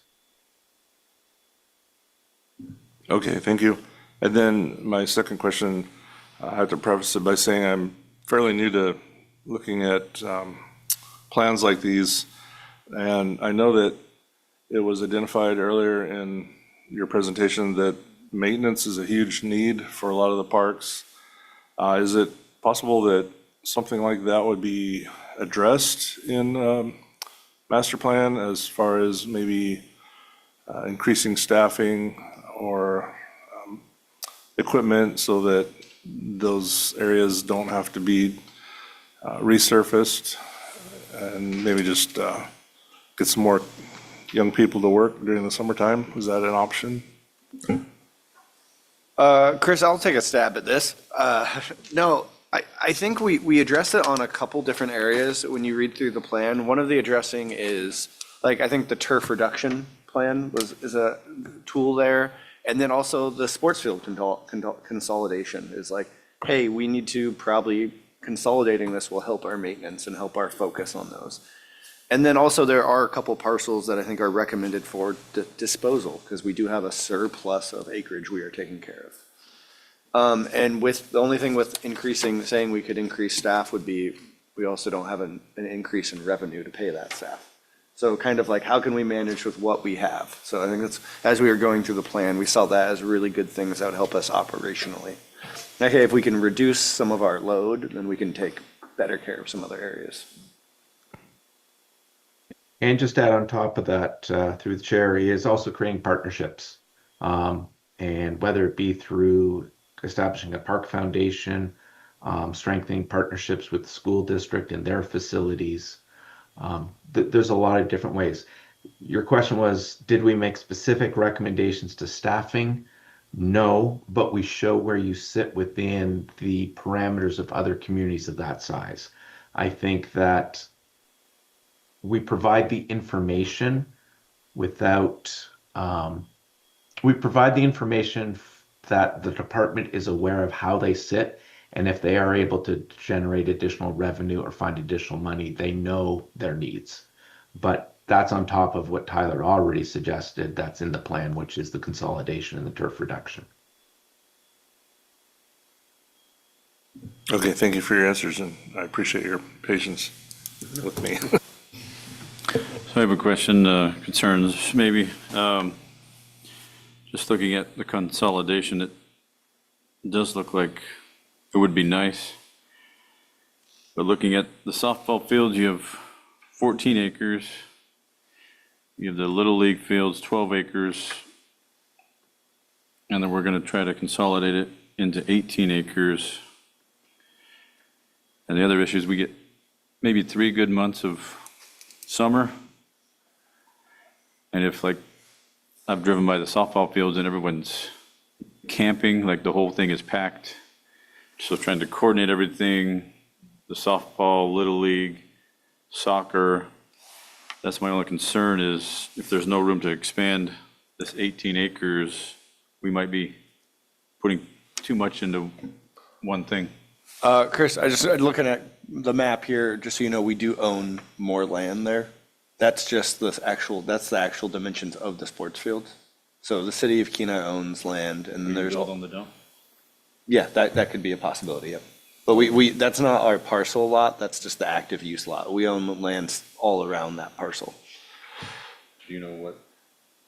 Okay, thank you. And then my second question, I have to preface it by saying I'm fairly new to looking at plans like these. And I know that it was identified earlier in your presentation that maintenance is a huge need for a lot of the parks. Is it possible that something like that would be addressed in master plan, as far as maybe increasing staffing or equipment so that those areas don't have to be resurfaced, and maybe just get some more young people to work during the summertime? Is that an option? Chris, I'll take a stab at this. No, I think we addressed it on a couple different areas when you read through the plan. One of the addressing is, like, I think the turf reduction plan is a tool there. And then also the sports field consolidation is like, hey, we need to probably, consolidating this will help our maintenance and help our focus on those. And then also there are a couple parcels that I think are recommended for disposal, because we do have a surplus of acreage we are taking care of. And with, the only thing with increasing, saying we could increase staff would be, we also don't have an increase in revenue to pay that staff. So kind of like, how can we manage with what we have? So I think that's, as we were going through the plan, we saw that as really good things that would help us operationally. Okay, if we can reduce some of our load, then we can take better care of some other areas. And just add on top of that, through the chair, he is also creating partnerships. And whether it be through establishing a park foundation, strengthening partnerships with the school district and their facilities. There's a lot of different ways. Your question was, did we make specific recommendations to staffing? No, but we show where you sit within the parameters of other communities of that size. I think that we provide the information without, we provide the information that the department is aware of how they sit. And if they are able to generate additional revenue or find additional money, they know their needs. But that's on top of what Tyler already suggested that's in the plan, which is the consolidation and the turf reduction. Okay, thank you for your answers, and I appreciate your patience with me. So I have a question, concerns maybe. Just looking at the consolidation, it does look like it would be nice. But looking at the softball fields, you have 14 acres. You have the Little League fields, 12 acres. And then we're going to try to consolidate it into 18 acres. And the other issue is we get maybe 3 good months of summer. And if, like, I've driven by the softball fields and everyone's camping, like the whole thing is packed. So trying to coordinate everything, the softball, Little League, soccer. That's my only concern is if there's no room to expand this 18 acres, we might be putting too much into one thing. Chris, looking at the map here, just so you know, we do own more land there. That's just that's the actual dimensions of the sports fields. So the city of Kenai owns land, and then there's on the dump. yeah, that could be a possibility. Yep. But we that's not our parcel lot. That's just the active use lot. We own lands all around that parcel. Do you know what?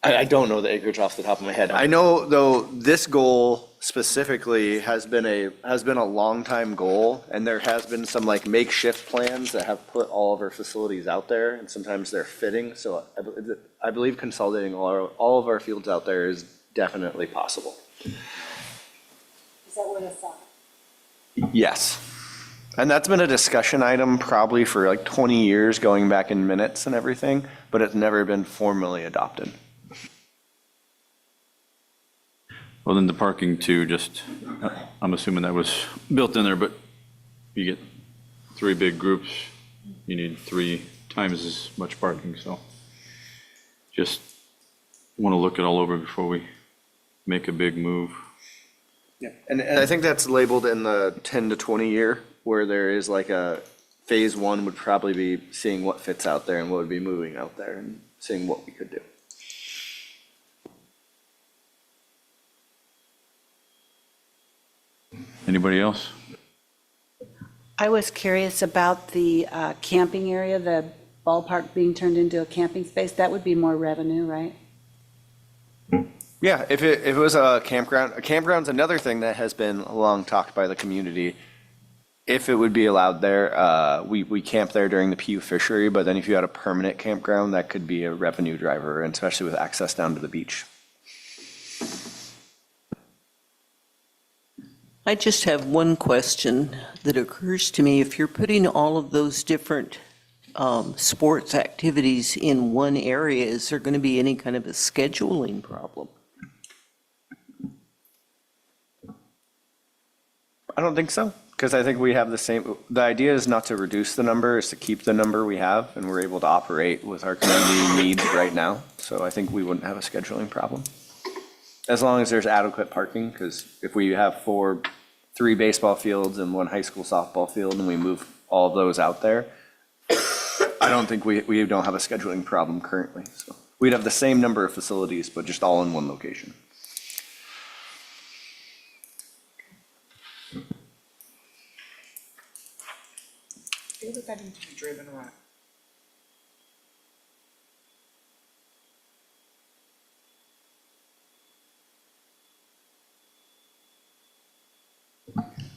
I don't know the acreage off the top of my head. I know though this goal specifically has been a long time goal, and there has been some like makeshift plans that have put all of our facilities out there, and sometimes they're fitting. So I believe consolidating all of our fields out there is definitely possible. Is that what I thought? Yes. And that's been a discussion item probably for like 20 years, going back in minutes and everything, but it's never been formally adopted. Well, then the parking too, just, I'm assuming that was built in there, but you get 3 big groups, you need 3 times as much parking, so just want to look it all over before we make a big move. Yeah. And I think that's labeled in the 10 to 20 year, where there is like a phase 1 would probably be seeing what fits out there and what would be moving out there and seeing what we could do. Anybody else? I was curious about the camping area, the ballpark being turned into a camping space. That would be more revenue, right? Yeah, if it was a campground's another thing that has been long talked by the community. If it would be allowed there, we camp there during the PU fishery, but then if you had a permanent campground, that could be a revenue driver, and especially with access down to the beach. I just have one question that occurs to me. If you're putting all of those different sports activities in one area, is there going to be any kind of a scheduling problem? I don't think so, because I think we have the same, the idea is not to reduce the number, is to keep the number we have, and we're able to operate with our community needs right now. So I think we wouldn't have a scheduling problem. As long as there's adequate parking, because if we have 3 baseball fields and 1 high school softball field, and we move all of those out there, I don't think we don't have a scheduling problem currently. So we'd have the same number of facilities, but just all in one location. I feel like I need to be driven around.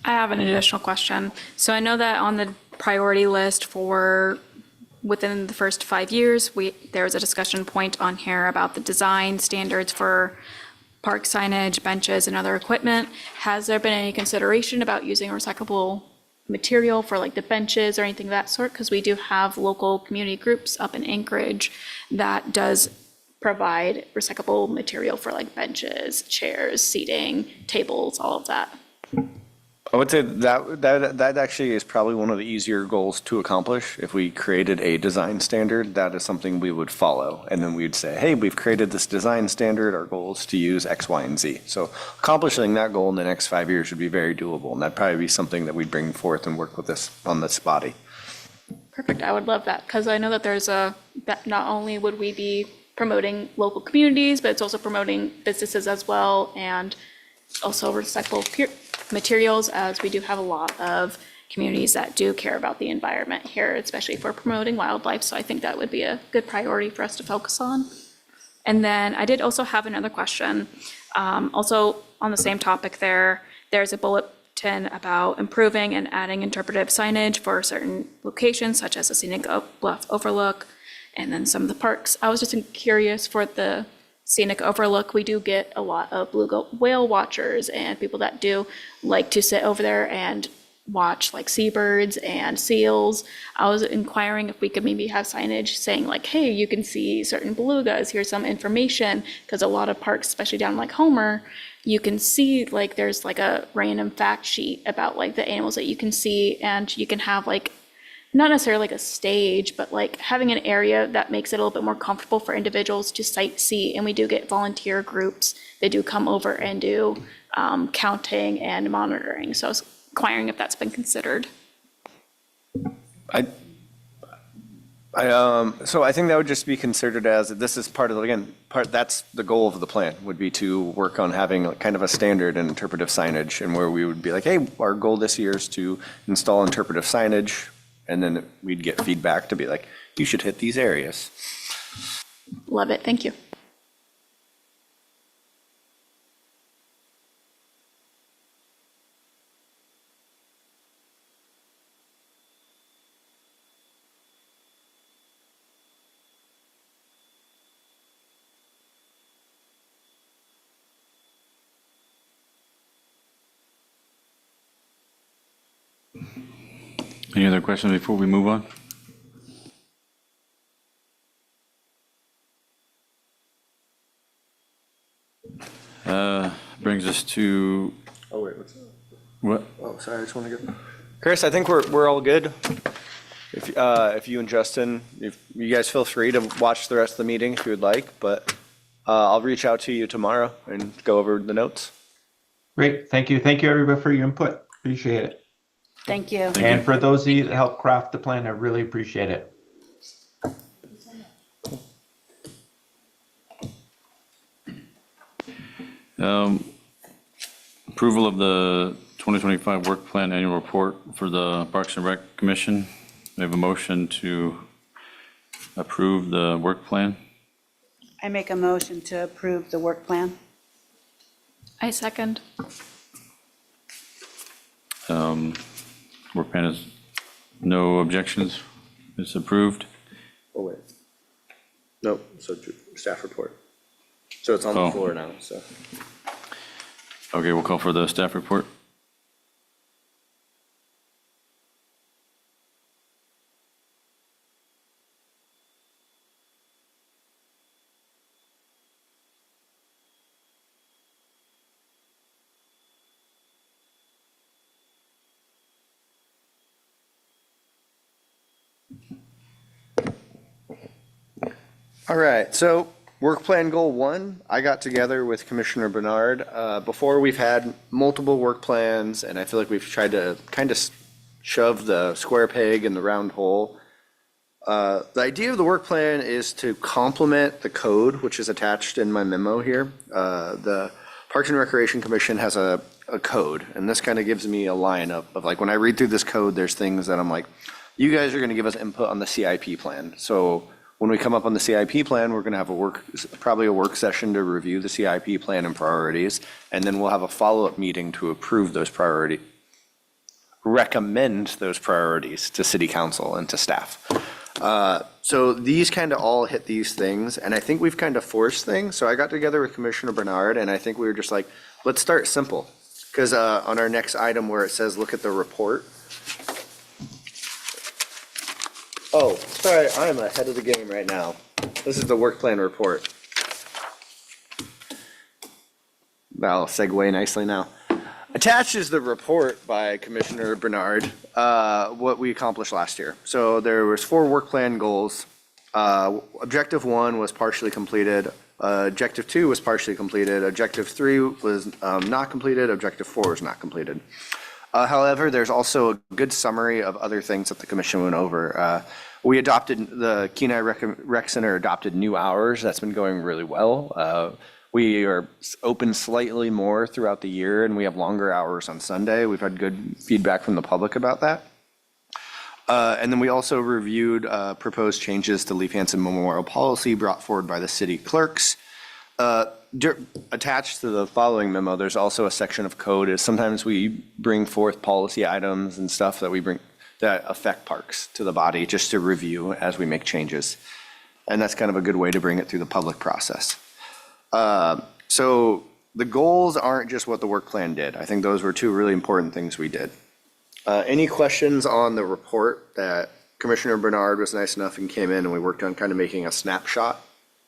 I have an additional question. So I know that on the priority list for within the first 5 years. There was a discussion point on here about the design standards for park signage, benches, and other equipment. Has there been any consideration about using recyclable material for like the benches or anything of that sort? Because we do have local community groups up in Anchorage that does provide recyclable material for like benches, chairs, seating, tables, all of that. I would say that actually is probably one of the easier goals to accomplish. If we created a design standard, that is something we would follow. And then we'd say, hey, we've created this design standard. Our goal is to use X, Y, and Z. So accomplishing that goal in the next 5 years would be very doable. And that'd probably be something that we'd bring forth and work with this on this body. Perfect. I would love that because I know that that not only would we be promoting local communities, but it's also promoting businesses as well, and also recyclable materials, as we do have a lot of communities that do care about the environment here, especially for promoting wildlife. So I think that would be a good priority for us to focus on. And then I did also have another question. Also on the same topic there's a bulletin about improving and adding interpretive signage for certain locations, such as the Scenic Bluff Overlook, and then some of the parks. I was just curious for the Scenic Overlook, we do get a lot of blue whale watchers and people that do like to sit over there and watch like seabirds and seals. I was inquiring if we could maybe have signage saying like, hey, you can see certain belugas, here's some information, because a lot of parks, especially down like Homer, you can see like there's like a random fact sheet about like the animals that you can see, and you can have like not necessarily like a stage, but like having an area that makes it a little bit more comfortable for individuals to sightsee. And we do get volunteer groups. They do come over and do counting and monitoring. So I was inquiring if that's been considered. So I think that would just be considered as, this is part of, that's the goal of the plan, would be to work on having like kind of a standard and interpretive signage, and where we would be like, hey, our goal this year is to install interpretive signage. And then we'd get feedback to be like, you should hit these areas. Love it. Thank you. Any other questions before we move on? Brings us to, Oh, wait, what's that? what? Oh, sorry, I just want to go. Chris, I think we're all good. If you and Justin, if you guys feel free to watch the rest of the meeting if you would like, but I'll reach out to you tomorrow and go over the notes. Great, thank you. Thank you, everybody, for your input. Appreciate it. Thank you. And for those of you that helped craft the plan, I really appreciate it. Approval of the 2025 work plan annual report for the Parks and Rec Commission. We have a motion to approve the work plan. I make a motion to approve the work plan. I second. Work plan is, no objections, it's approved. Oh, wait. Nope, so staff report. So it's on Oh. the floor now, so. Okay, we'll call for the staff report. All right, so work plan goal 1, I got together with Commissioner Bernard. Before, we've had multiple work plans, and I feel like we've tried to kind of shove the square peg in the round hole. The idea of the work plan is to complement the code, which is attached in my memo here. The Parks and Recreation Commission has a code, and this kind of gives me a line of like, when I read through this code, there's things that I'm like, you guys are going to give us input on the CIP plan. So when we come up on the CIP plan, we're going to have probably a work session to review the CIP plan and priorities, and then we'll have a follow-up meeting to approve those recommend those priorities to city council and to staff. So these kind of all hit these things, and I think we've kind of forced things. So I got together with Commissioner Bernard, and I think we were just like, let's start simple. Because on our next item where it says, look at the report. Oh, sorry, I am ahead of the game right now. This is the work plan report. That'll segue nicely now. Attached is the report by Commissioner Bernard, what we accomplished last year. So there was 4 work plan goals. Objective 1 was partially completed. Objective 2 was partially completed. Objective 3 was not completed. Objective 4 was not completed. However, there's also a good summary of other things that the commission went over. We adopted, the Kenai Rec Center adopted new hours. That's been going really well. We are open slightly more throughout the year, and we have longer hours on Sunday. We've had good feedback from the public about that. And then we also reviewed proposed changes to Leaf Hansen Memorial Policy brought forward by the city clerks. Attached to the following memo, there's also a section of code. Is sometimes we bring forth policy items and stuff that we bring that affect parks to the body just to review as we make changes. And that's kind of a good way to bring it through the public process. So the goals aren't just what the work plan did. I think those were 2 really important things we did. Any questions on the report that Commissioner Bernard was nice enough and came in and we worked on kind of making a snapshot?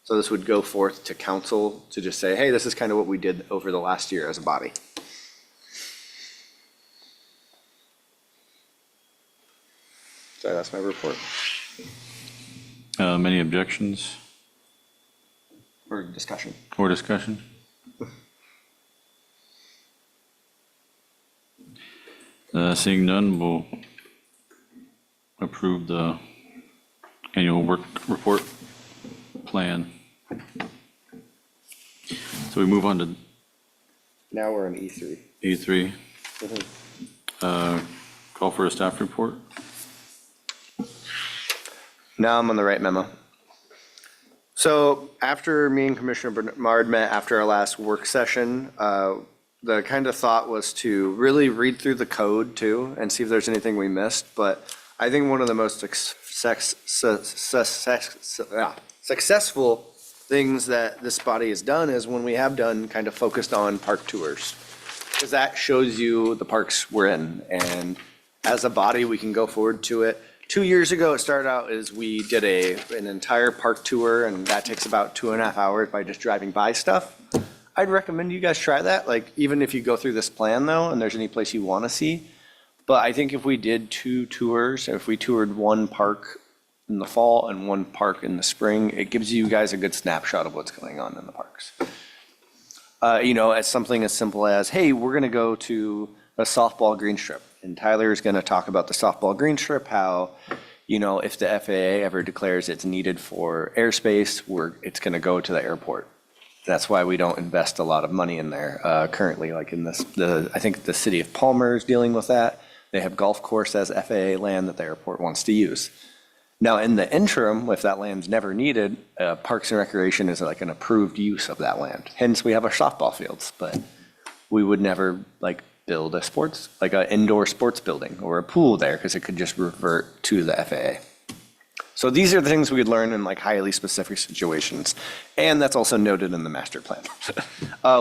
So this would go forth to council to just say, hey, this is kind of what we did over the last year as a body. So that's my report. Many objections Or discussion. or discussion? Seeing none, we'll approve the annual work report plan. So we move on to Now we're on E3. E3. Call for a staff report. Now I'm on the right memo. So after me and Commissioner Bernard met after our last work session, the kind of thought was to really read through the code too and see if there's anything we missed. But I think one of the most successful things that this body has done is when we have done kind of focused on park tours. Because that shows you the parks we're in. And as a body, we can go forward to it. 2 years ago, it started out as we did an entire park tour, and that takes about 2.5 hours by just driving by stuff. I'd recommend you guys try that, like even if you go through this plan though, and there's any place you want to see. But I think if we did 2 tours, if we toured 1 park in the fall and 1 park in the spring, it gives you guys a good snapshot of what's going on in the parks. As something as simple as, hey, we're going to go to a softball green strip. And Tyler is going to talk about the softball green strip, how, if the FAA ever declares it's needed for airspace, it's going to go to the airport. That's why we don't invest a lot of money in there currently, like in this, I think the city of Palmer is dealing with that. They have golf course as FAA land that the airport wants to use. Now, in the interim, if that land's never needed, Parks and Recreation is like an approved use of that land. Hence, we have our softball fields, but we would never build an indoor sports building or a pool there because it could just revert to the FAA. So these are the things we'd learn in highly specific situations. And that's also noted in the master plan.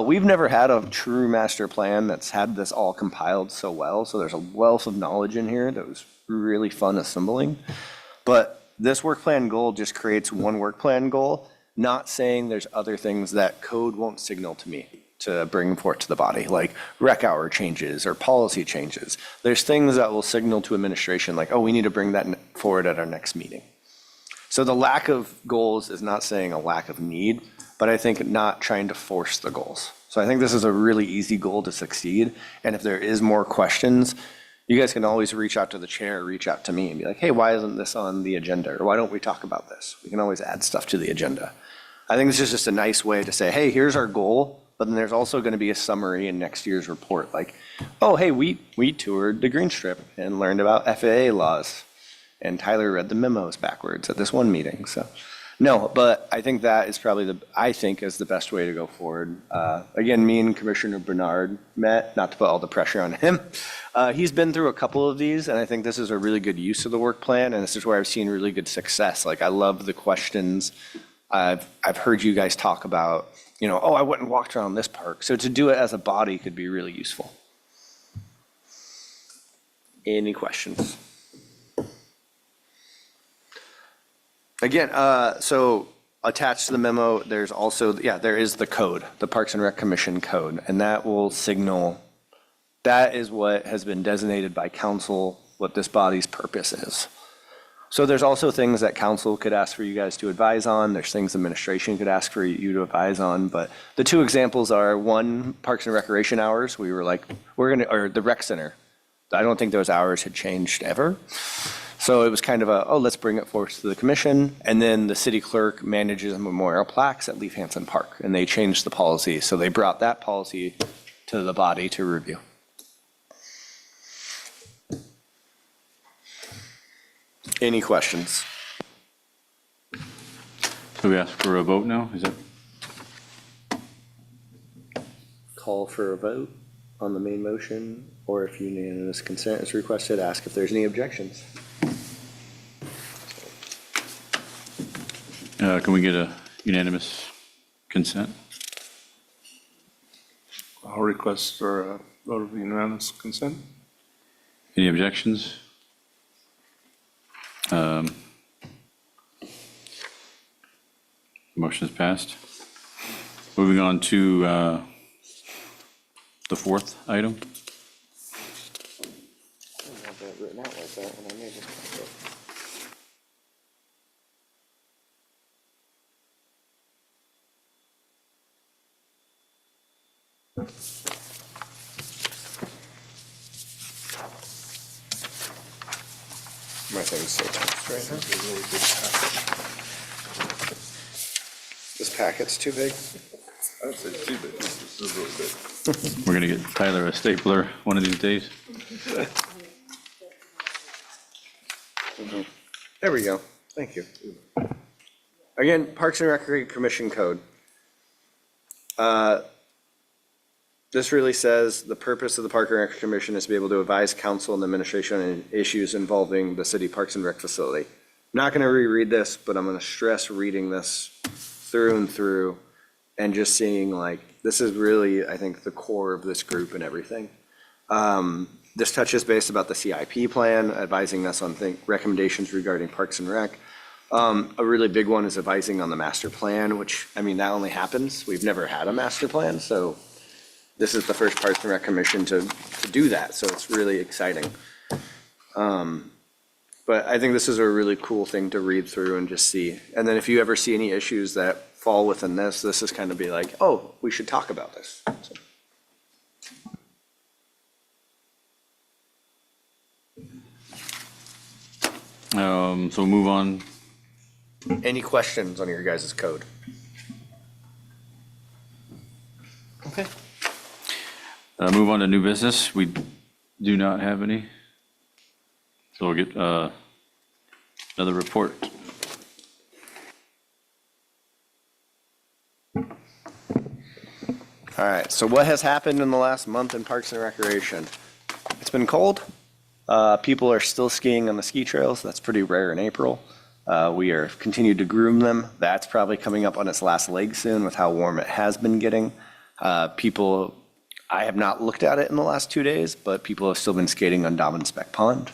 We've never had a true master plan that's had this all compiled so well. So there's a wealth of knowledge in here that was really fun assembling. But this work plan goal just creates 1 work plan goal, not saying there's other things that code won't signal to me to bring forth to the body, like rec hour changes or policy changes. There's things that will signal to administration like, oh, we need to bring that forward at our next meeting. So the lack of goals is not saying a lack of need, but I think not trying to force the goals. So I think this is a really easy goal to succeed. And if there is more questions, you guys can always reach out to the chair, reach out to me and be like, hey, why isn't this on the agenda? Or why don't we talk about this? We can always add stuff to the agenda. I think this is just a nice way to say, hey, here's our goal, but then there's also going to be a summary in next year's report. Like, oh, hey, we toured the green strip and learned about FAA laws. And Tyler read the memos backwards at this one meeting. So No, but I think that is probably is the best way to go forward. Again, me and Commissioner Bernard met, not to put all the pressure on him. He's been through a couple of these, and I think this is a really good use of the work plan, and this is where I've seen really good success. Like, I love the questions. I've heard you guys talk about, oh, I went and walked around this park. So to do it as a body could be really useful. Any questions? Again, so attached to the memo, there's also, there is the code, the Parks and Rec Commission code, and that will signal, that is what has been designated by council, what this body's purpose is. So there's also things that council could ask for you guys to advise on. There's things administration could ask for you to advise on. But the two examples are, one, Parks and Recreation hours. We were like, or the rec center. I don't think those hours had changed ever. So it was kind of let's bring it forward to the commission. And then the city clerk manages memorial plaques at Leaf Hansen Park, and they changed the policy. So they brought that policy to the body to review. Any questions? So we ask for a vote now, is that? Call for a vote on the main motion, or if unanimous consent is requested, ask if there's any objections. Can we get a unanimous consent? I'll request for a vote of unanimous consent. Any objections? Motion is passed. Moving on to the fourth item. I don't have that written out like that when I made it. My thing's so tense right now. This packet's too big. I'd say too big. This is really big. We're going to get Tyler a stapler one of these days. There we go. Thank you. Again, Parks and Recreation Commission code. This really says the purpose of the Park and Rec Commission is to be able to advise council and administration on issues involving the city Parks and Rec facility. I'm not going to reread this, but I'm going to stress reading this through and through and just seeing this is really, I think, the core of this group and everything. This touches base about the CIP plan, advising us on recommendations regarding Parks and Rec. A really big one is advising on the master plan, which, that only happens. We've never had a master plan, so this is the first Parks and Rec Commission to do that, so it's really exciting. But I think this is a really cool thing to read through and just see. And then if you ever see any issues that fall within this is kind of be like, oh, we should talk about this. So move on. Any questions on your guys' code? Okay. Move on to new business. We do not have any. So we'll get another report. All right, so what has happened in the last month in Parks and Recreation? It's been cold. People are still skiing on the ski trails. That's pretty rare in April. We are continued to groom them. That's probably coming up on its last leg soon with how warm it has been getting. People, I have not looked at it in the last 2 days, but people have still been skating on Dobbin-Speck Pond.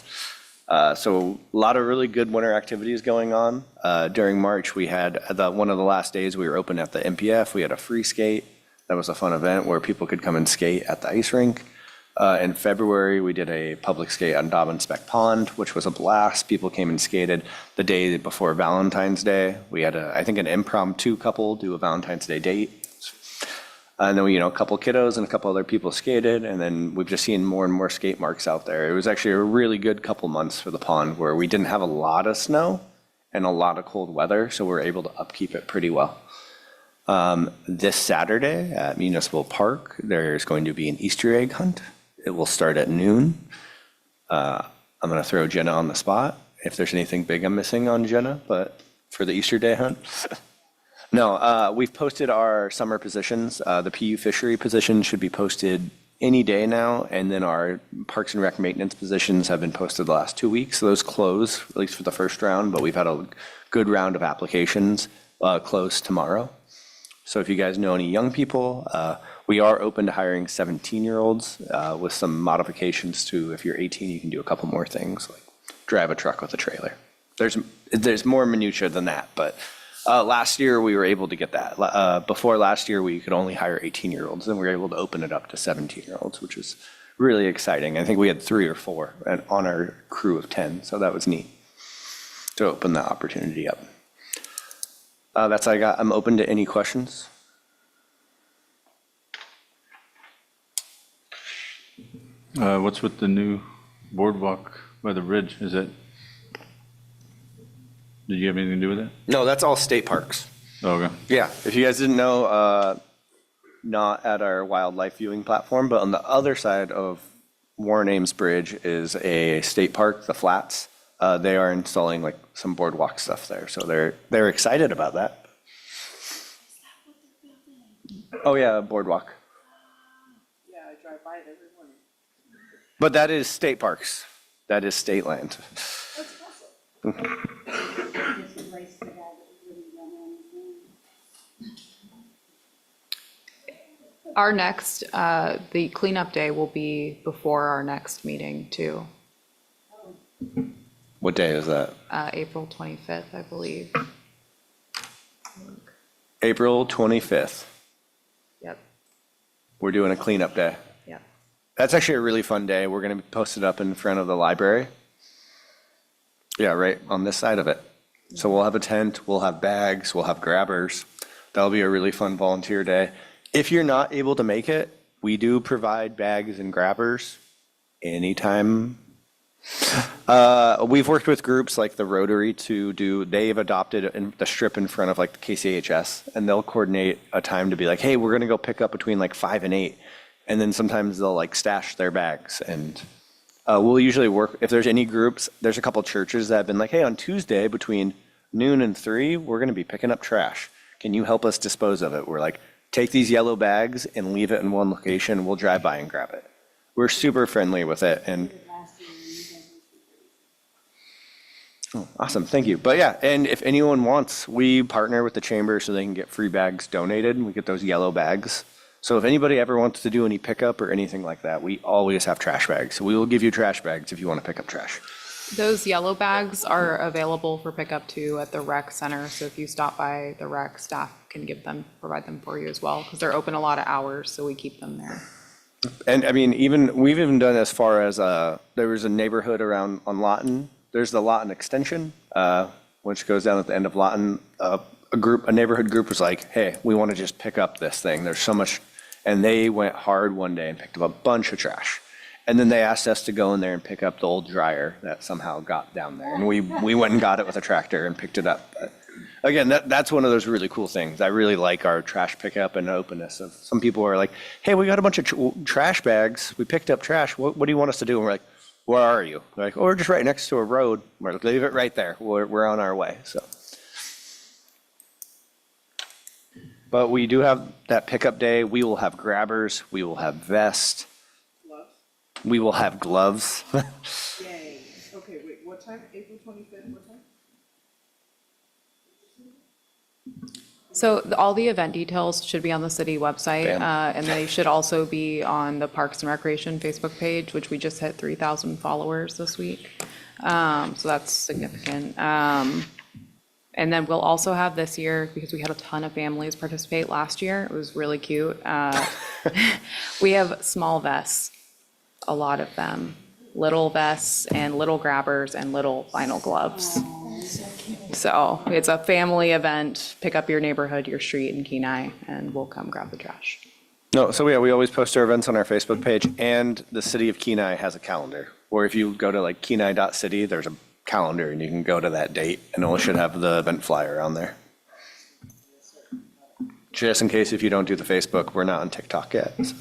So a lot of really good winter activities going on. During March, we had one of the last days we were open at the MPF. We had a free skate. That was a fun event where people could come and skate at the ice rink. In February, we did a public skate on Dobbin-Speck Pond, which was a blast. People came and skated the day before Valentine's Day. We had, I think, an impromptu couple do a Valentine's Day date. And then a couple kiddos and a couple other people skated, and then we've just seen more and more skate marks out there. It was actually a really good couple months for the pond where we didn't have a lot of snow and a lot of cold weather, so we were able to upkeep it pretty well. This Saturday at Municipal Park, there's going to be an Easter egg hunt. It will start at noon. I'm going to throw Jenna on the spot if there's anything big I'm missing on Jenna, but for the Easter day hunt. No, we've posted our summer positions. The PU fishery position should be posted any day now, and then our Parks and Rec maintenance positions have been posted the last 2 weeks. So those close, at least for the first round, but we've had a good round of applications close tomorrow. So if you guys know any young people, we are open to hiring 17-year-olds with some modifications to, if you're 18, you can do a couple more things, like drive a truck with a trailer. There's more minutia than that, but last year we were able to get that. Before last year, we could only hire 18-year-olds, and we were able to open it up to 17-year-olds, which was really exciting. I think we had 3 or 4 on our crew of 10, so that was neat to open that opportunity up. That's all I got. I'm open to any questions. What's with the new boardwalk by the bridge? Did you have anything to do with that? No, that's all state parks. Oh, okay. Yeah, if you guys didn't know, not at our wildlife viewing platform, but on the other side of Warren Ames Bridge is a state park, the Flats. They are installing like some boardwalk stuff there, so they're excited about that. Oh yeah, boardwalk. Yeah, I drive by it every morning. But that is state parks. That is state land. Our next, the cleanup day will be before our next meeting too, What day is that? April 25th, I believe. April 25th. Yep, We're doing a cleanup day. yep. That's actually a really fun day. We're going to post it up in front of the library. Yeah, right on this side of it. So we'll have a tent, we'll have bags, we'll have grabbers. That'll be a really fun volunteer day. If you're not able to make it, we do provide bags and grabbers anytime. We've worked with groups like the Rotary they've adopted the strip in front of like the KCHS, and they'll coordinate a time to be like, hey, we're going to go pick up between like 5 and 8. And then sometimes they'll like stash their bags, and we'll usually work, if there's any groups, there's a couple churches that have been like, hey, on Tuesday between noon and 3, we're going to be picking up trash. Can you help us dispose of it? We're like, take these yellow bags and leave it in one location. We'll drive by and grab it. We're super friendly with it, and oh, awesome, thank you. But yeah, and if anyone wants, we partner with the chamber so they can get free bags donated. We get those yellow bags. So if anybody ever wants to do any pickup or anything like that, we always have trash bags. So we will give you trash bags if you want to pick up trash. Those yellow bags are available for pickup too at the rec center. So if you stop by the rec, staff can provide them for you as well, because they're open a lot of hours, so we keep them there. And I mean, we've even done as far as, there was a neighborhood around on Lawton. There's the Lawton Extension, which goes down at the end of Lawton. A neighborhood group was like, hey, we want to just pick up this thing. There's so much. And they went hard one day and picked up a bunch of trash. And then they asked us to go in there and pick up the old dryer that somehow got down there. And we went and got it with a tractor and picked it up. But again, that's one of those really cool things. I really like our trash pickup and openness of some people are like, hey, we got a bunch of trash bags. We picked up trash. What do you want us to do? And we're like, where are you? They're like, oh, we're just right next to a road. We're like, leave it right there. We're on our way. So. But we do have that pickup day. We will have grabbers. We will have vests. Gloves? We will have gloves. Yay. Okay, wait, what time? April 25th, what time? So all the event details should be on the city website, Bam. and they should also be on the Parks and Recreation Facebook page, which we just hit 3,000 followers this week. So that's significant. And then we'll also have this year, because we had a ton of families participate last year, it was really cute. We have small vests, a lot of them, little vests and little grabbers and little vinyl gloves. So it's a family event, pick up your neighborhood, your street in Kenai, and we'll come grab the trash. No, so yeah, we always post our events on our Facebook page, and the city of Kenai has a calendar. Or if you go to like kenai.city, there's a calendar and you can go to that date and it should have the event flyer on there. Just in case if you don't do the Facebook, we're not on TikTok yet. So.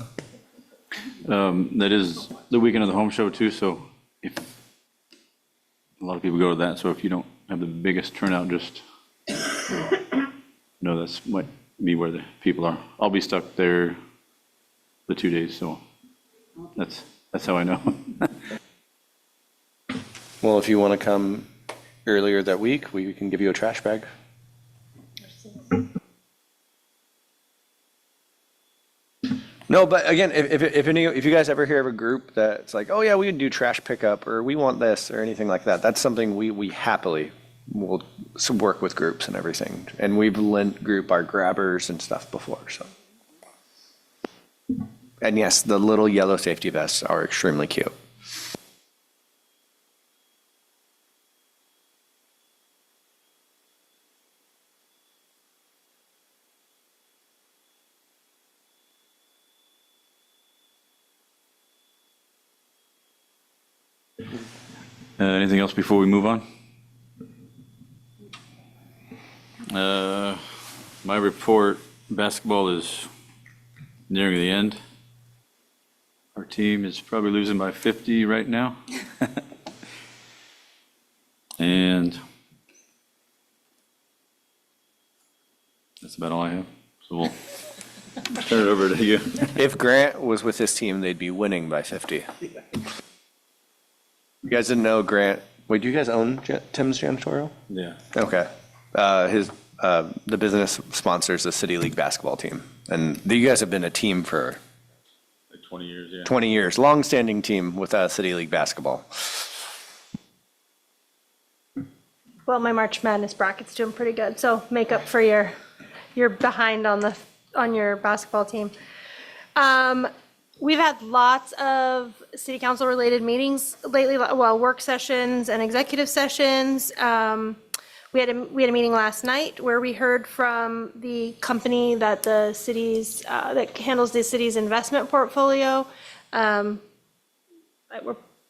That is the weekend of the home show too, so if a lot of people go to that, so if you don't have the biggest turnout, just No, that's might be where the people are. I'll be stuck there the 2 days, so that's how I know. Well, if you want to come earlier that week, we can give you a trash bag. No, but again, if you guys ever hear of a group that's like, oh yeah, we would do trash pickup or we want this or anything like that, that's something we happily will work with groups and everything. And we've lent group our grabbers and stuff before, so. And yes, the little yellow safety vests are extremely cute. Anything else before we move on? My report, basketball is nearing the end. Our team is probably losing by 50 right now. And that's about all I have. So we'll turn it over to you. If Grant was with his team, they'd be winning by 50. You guys didn't know Grant, wait, do you guys own Tim's Janitorial? Yeah. Okay. The business sponsors the City League basketball team. And you guys have been a team for Like 20 years, yeah. 20 years, long-standing team with City League basketball. Well, my March Madness bracket's doing pretty good, so make up for your behind on your basketball team. We've had lots of city council related meetings lately, well, work sessions and executive sessions. We had a meeting last night where we heard from the company that the city's that handles the city's investment portfolio. We're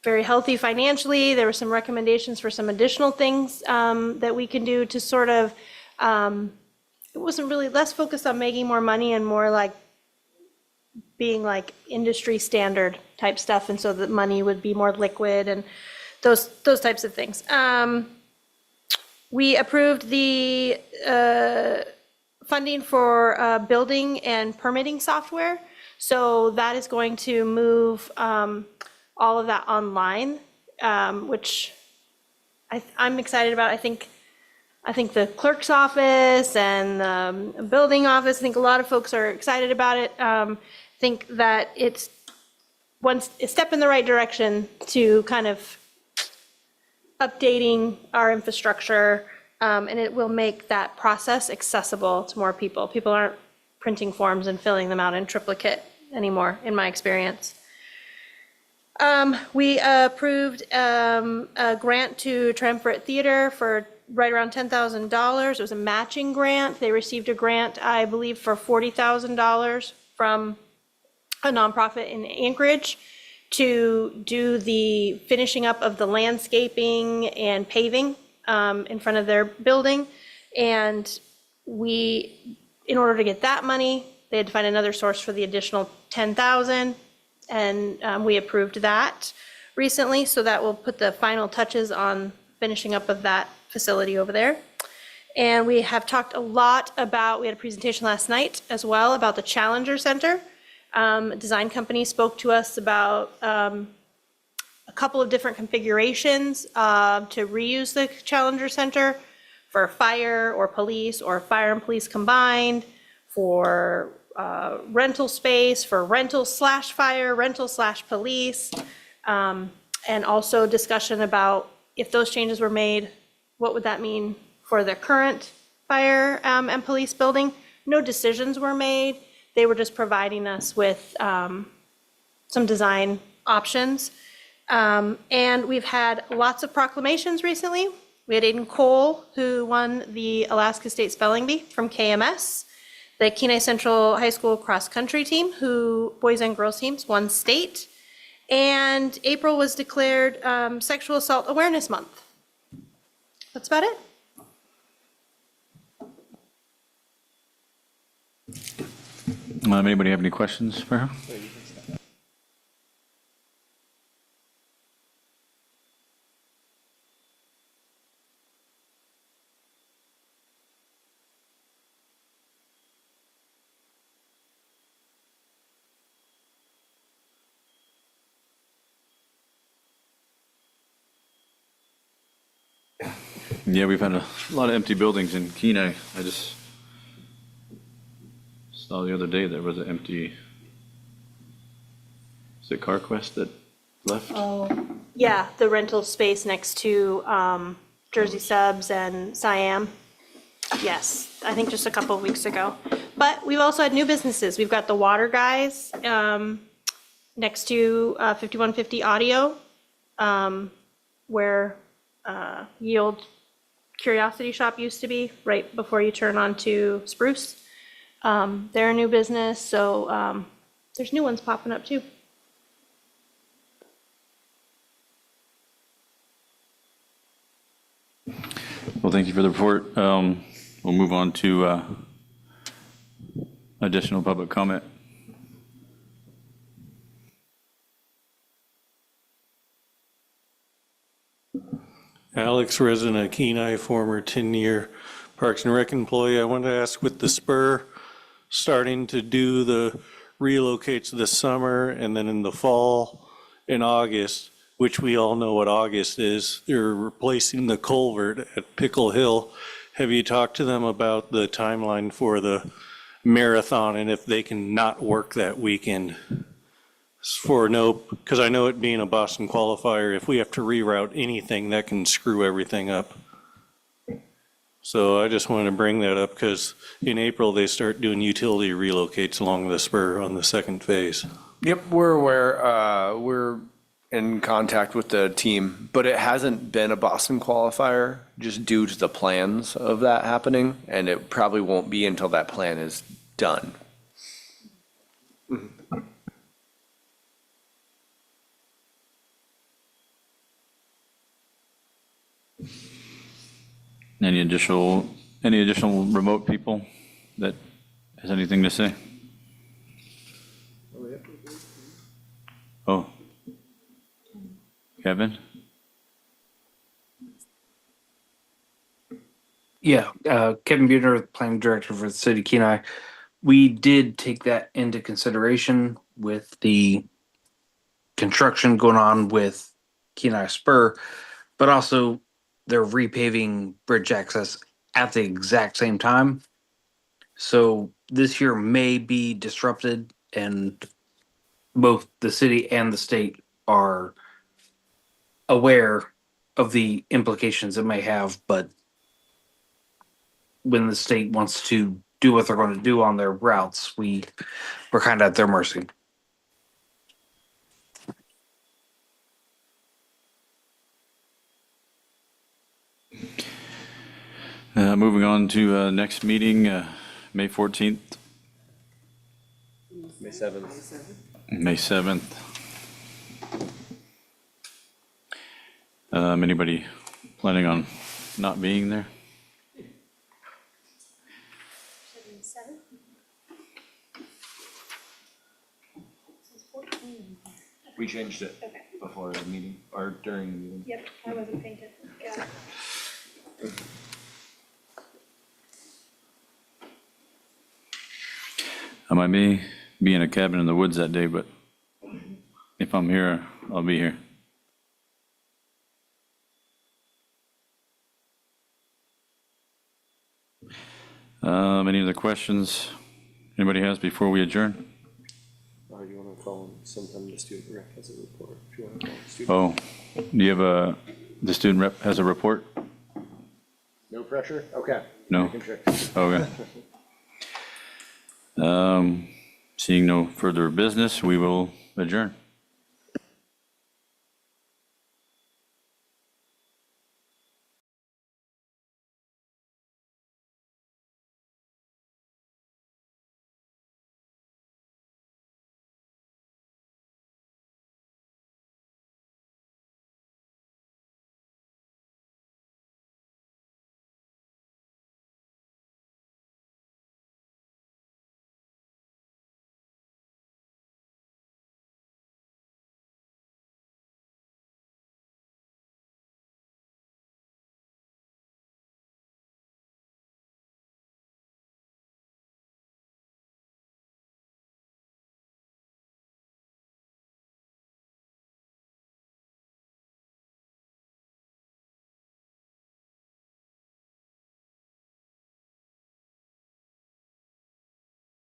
very healthy financially. There were some recommendations for some additional things that we can do to sort of. It wasn't really less focused on making more money and more like being like industry standard type stuff, and so that money would be more liquid and those types of things. We approved the funding for building and permitting software, so that is going to move all of that online, which I'm excited about. I think the clerk's office and the building office, I think a lot of folks are excited about it. Think that it's a step in the right direction to kind of updating our infrastructure, and it will make that process accessible to more people. People aren't printing forms and filling them out in triplicate anymore, in my experience. We approved a grant to Triumvirate Theater for right around $10,000. It was a matching grant. They received a grant, I believe, for $40,000 from a nonprofit in Anchorage to do the finishing up of the landscaping and paving in front of their building. And in order to get that money, they had to find another source for the additional $10,000. And we approved that recently. So that will put the final touches on finishing up of that facility over there. And we have talked a lot about, we had a presentation last night as well about the Challenger Center. A design company spoke to us about a couple of different configurations to reuse the Challenger Center for fire or police, or fire and police combined, for rental space, for rental/fire, rental/police, and also discussion about if those changes were made, what would that mean for the current fire and police building? No decisions were made. They were just providing us with some design options. And we've had lots of proclamations recently. We had Aiden Cole, who won the Alaska State Spelling Bee from KMS. The Kenai Central High School cross-country team, boys and girls teams, won state. And April was declared Sexual Assault Awareness Month. That's about it. Anybody have any questions for her? Yeah, we've had a lot of empty buildings in Kenai. I just saw the other day there was an empty, is it CarQuest that left? Yeah, the rental space next to Jersey Subs and Siam. Yes, I think just a couple of weeks ago. But we've also had new businesses. We've got the Water Guys next to 5150 Audio, where Yield Curiosity Shop used to be, right before you turn onto Spruce. They're a new business, so there's new ones popping up too. Well, thank you for the report. We'll move on to additional public comment. Alex, resident of Kenai, former 10-year Parks and Rec employee. I wanted to ask, with the Spur starting to do the relocates this summer and then in the fall in August, which we all know what August is, they're replacing the culvert at Pickle Hill. Have you talked to them about the timeline for the marathon and if they can not work that weekend? Because I know it being a Boston qualifier, if we have to reroute anything, that can screw everything up. So I just wanted to bring that up because in April, they start doing utility relocates along the spur on the second phase. Yep, we're aware. We're in contact with the team, but it hasn't been a Boston qualifier just due to the plans of that happening, and it probably won't be until that plan is done. Any additional remote people that has anything to say? Oh. Kevin? Yeah, Kevin Buhner, Planning Director for the City of Kenai. We did take that into consideration with the construction going on with Kenai Spur, but also they're repaving bridge access at the exact same time. So this year may be disrupted, and both the city and the state are aware of the implications it may have, but when the state wants to do what they're going to do on their routes, we're kind of at their mercy. Moving on to next meeting, May 14th. May 7th. May 7th. Anybody planning on not being there? We changed it before the meeting or during the meeting. Yep, I wasn't paying attention. Got it. I may be in a cabin in the woods that day, but if I'm here, I'll be here. Any other questions anybody has before we adjourn? Or do you want to call him sometime the student rep has a report? If you want to call him student. Oh, do you have the student rep has a report? No pressure? Okay. No? Making sure. Okay. Seeing no further business, we will adjourn.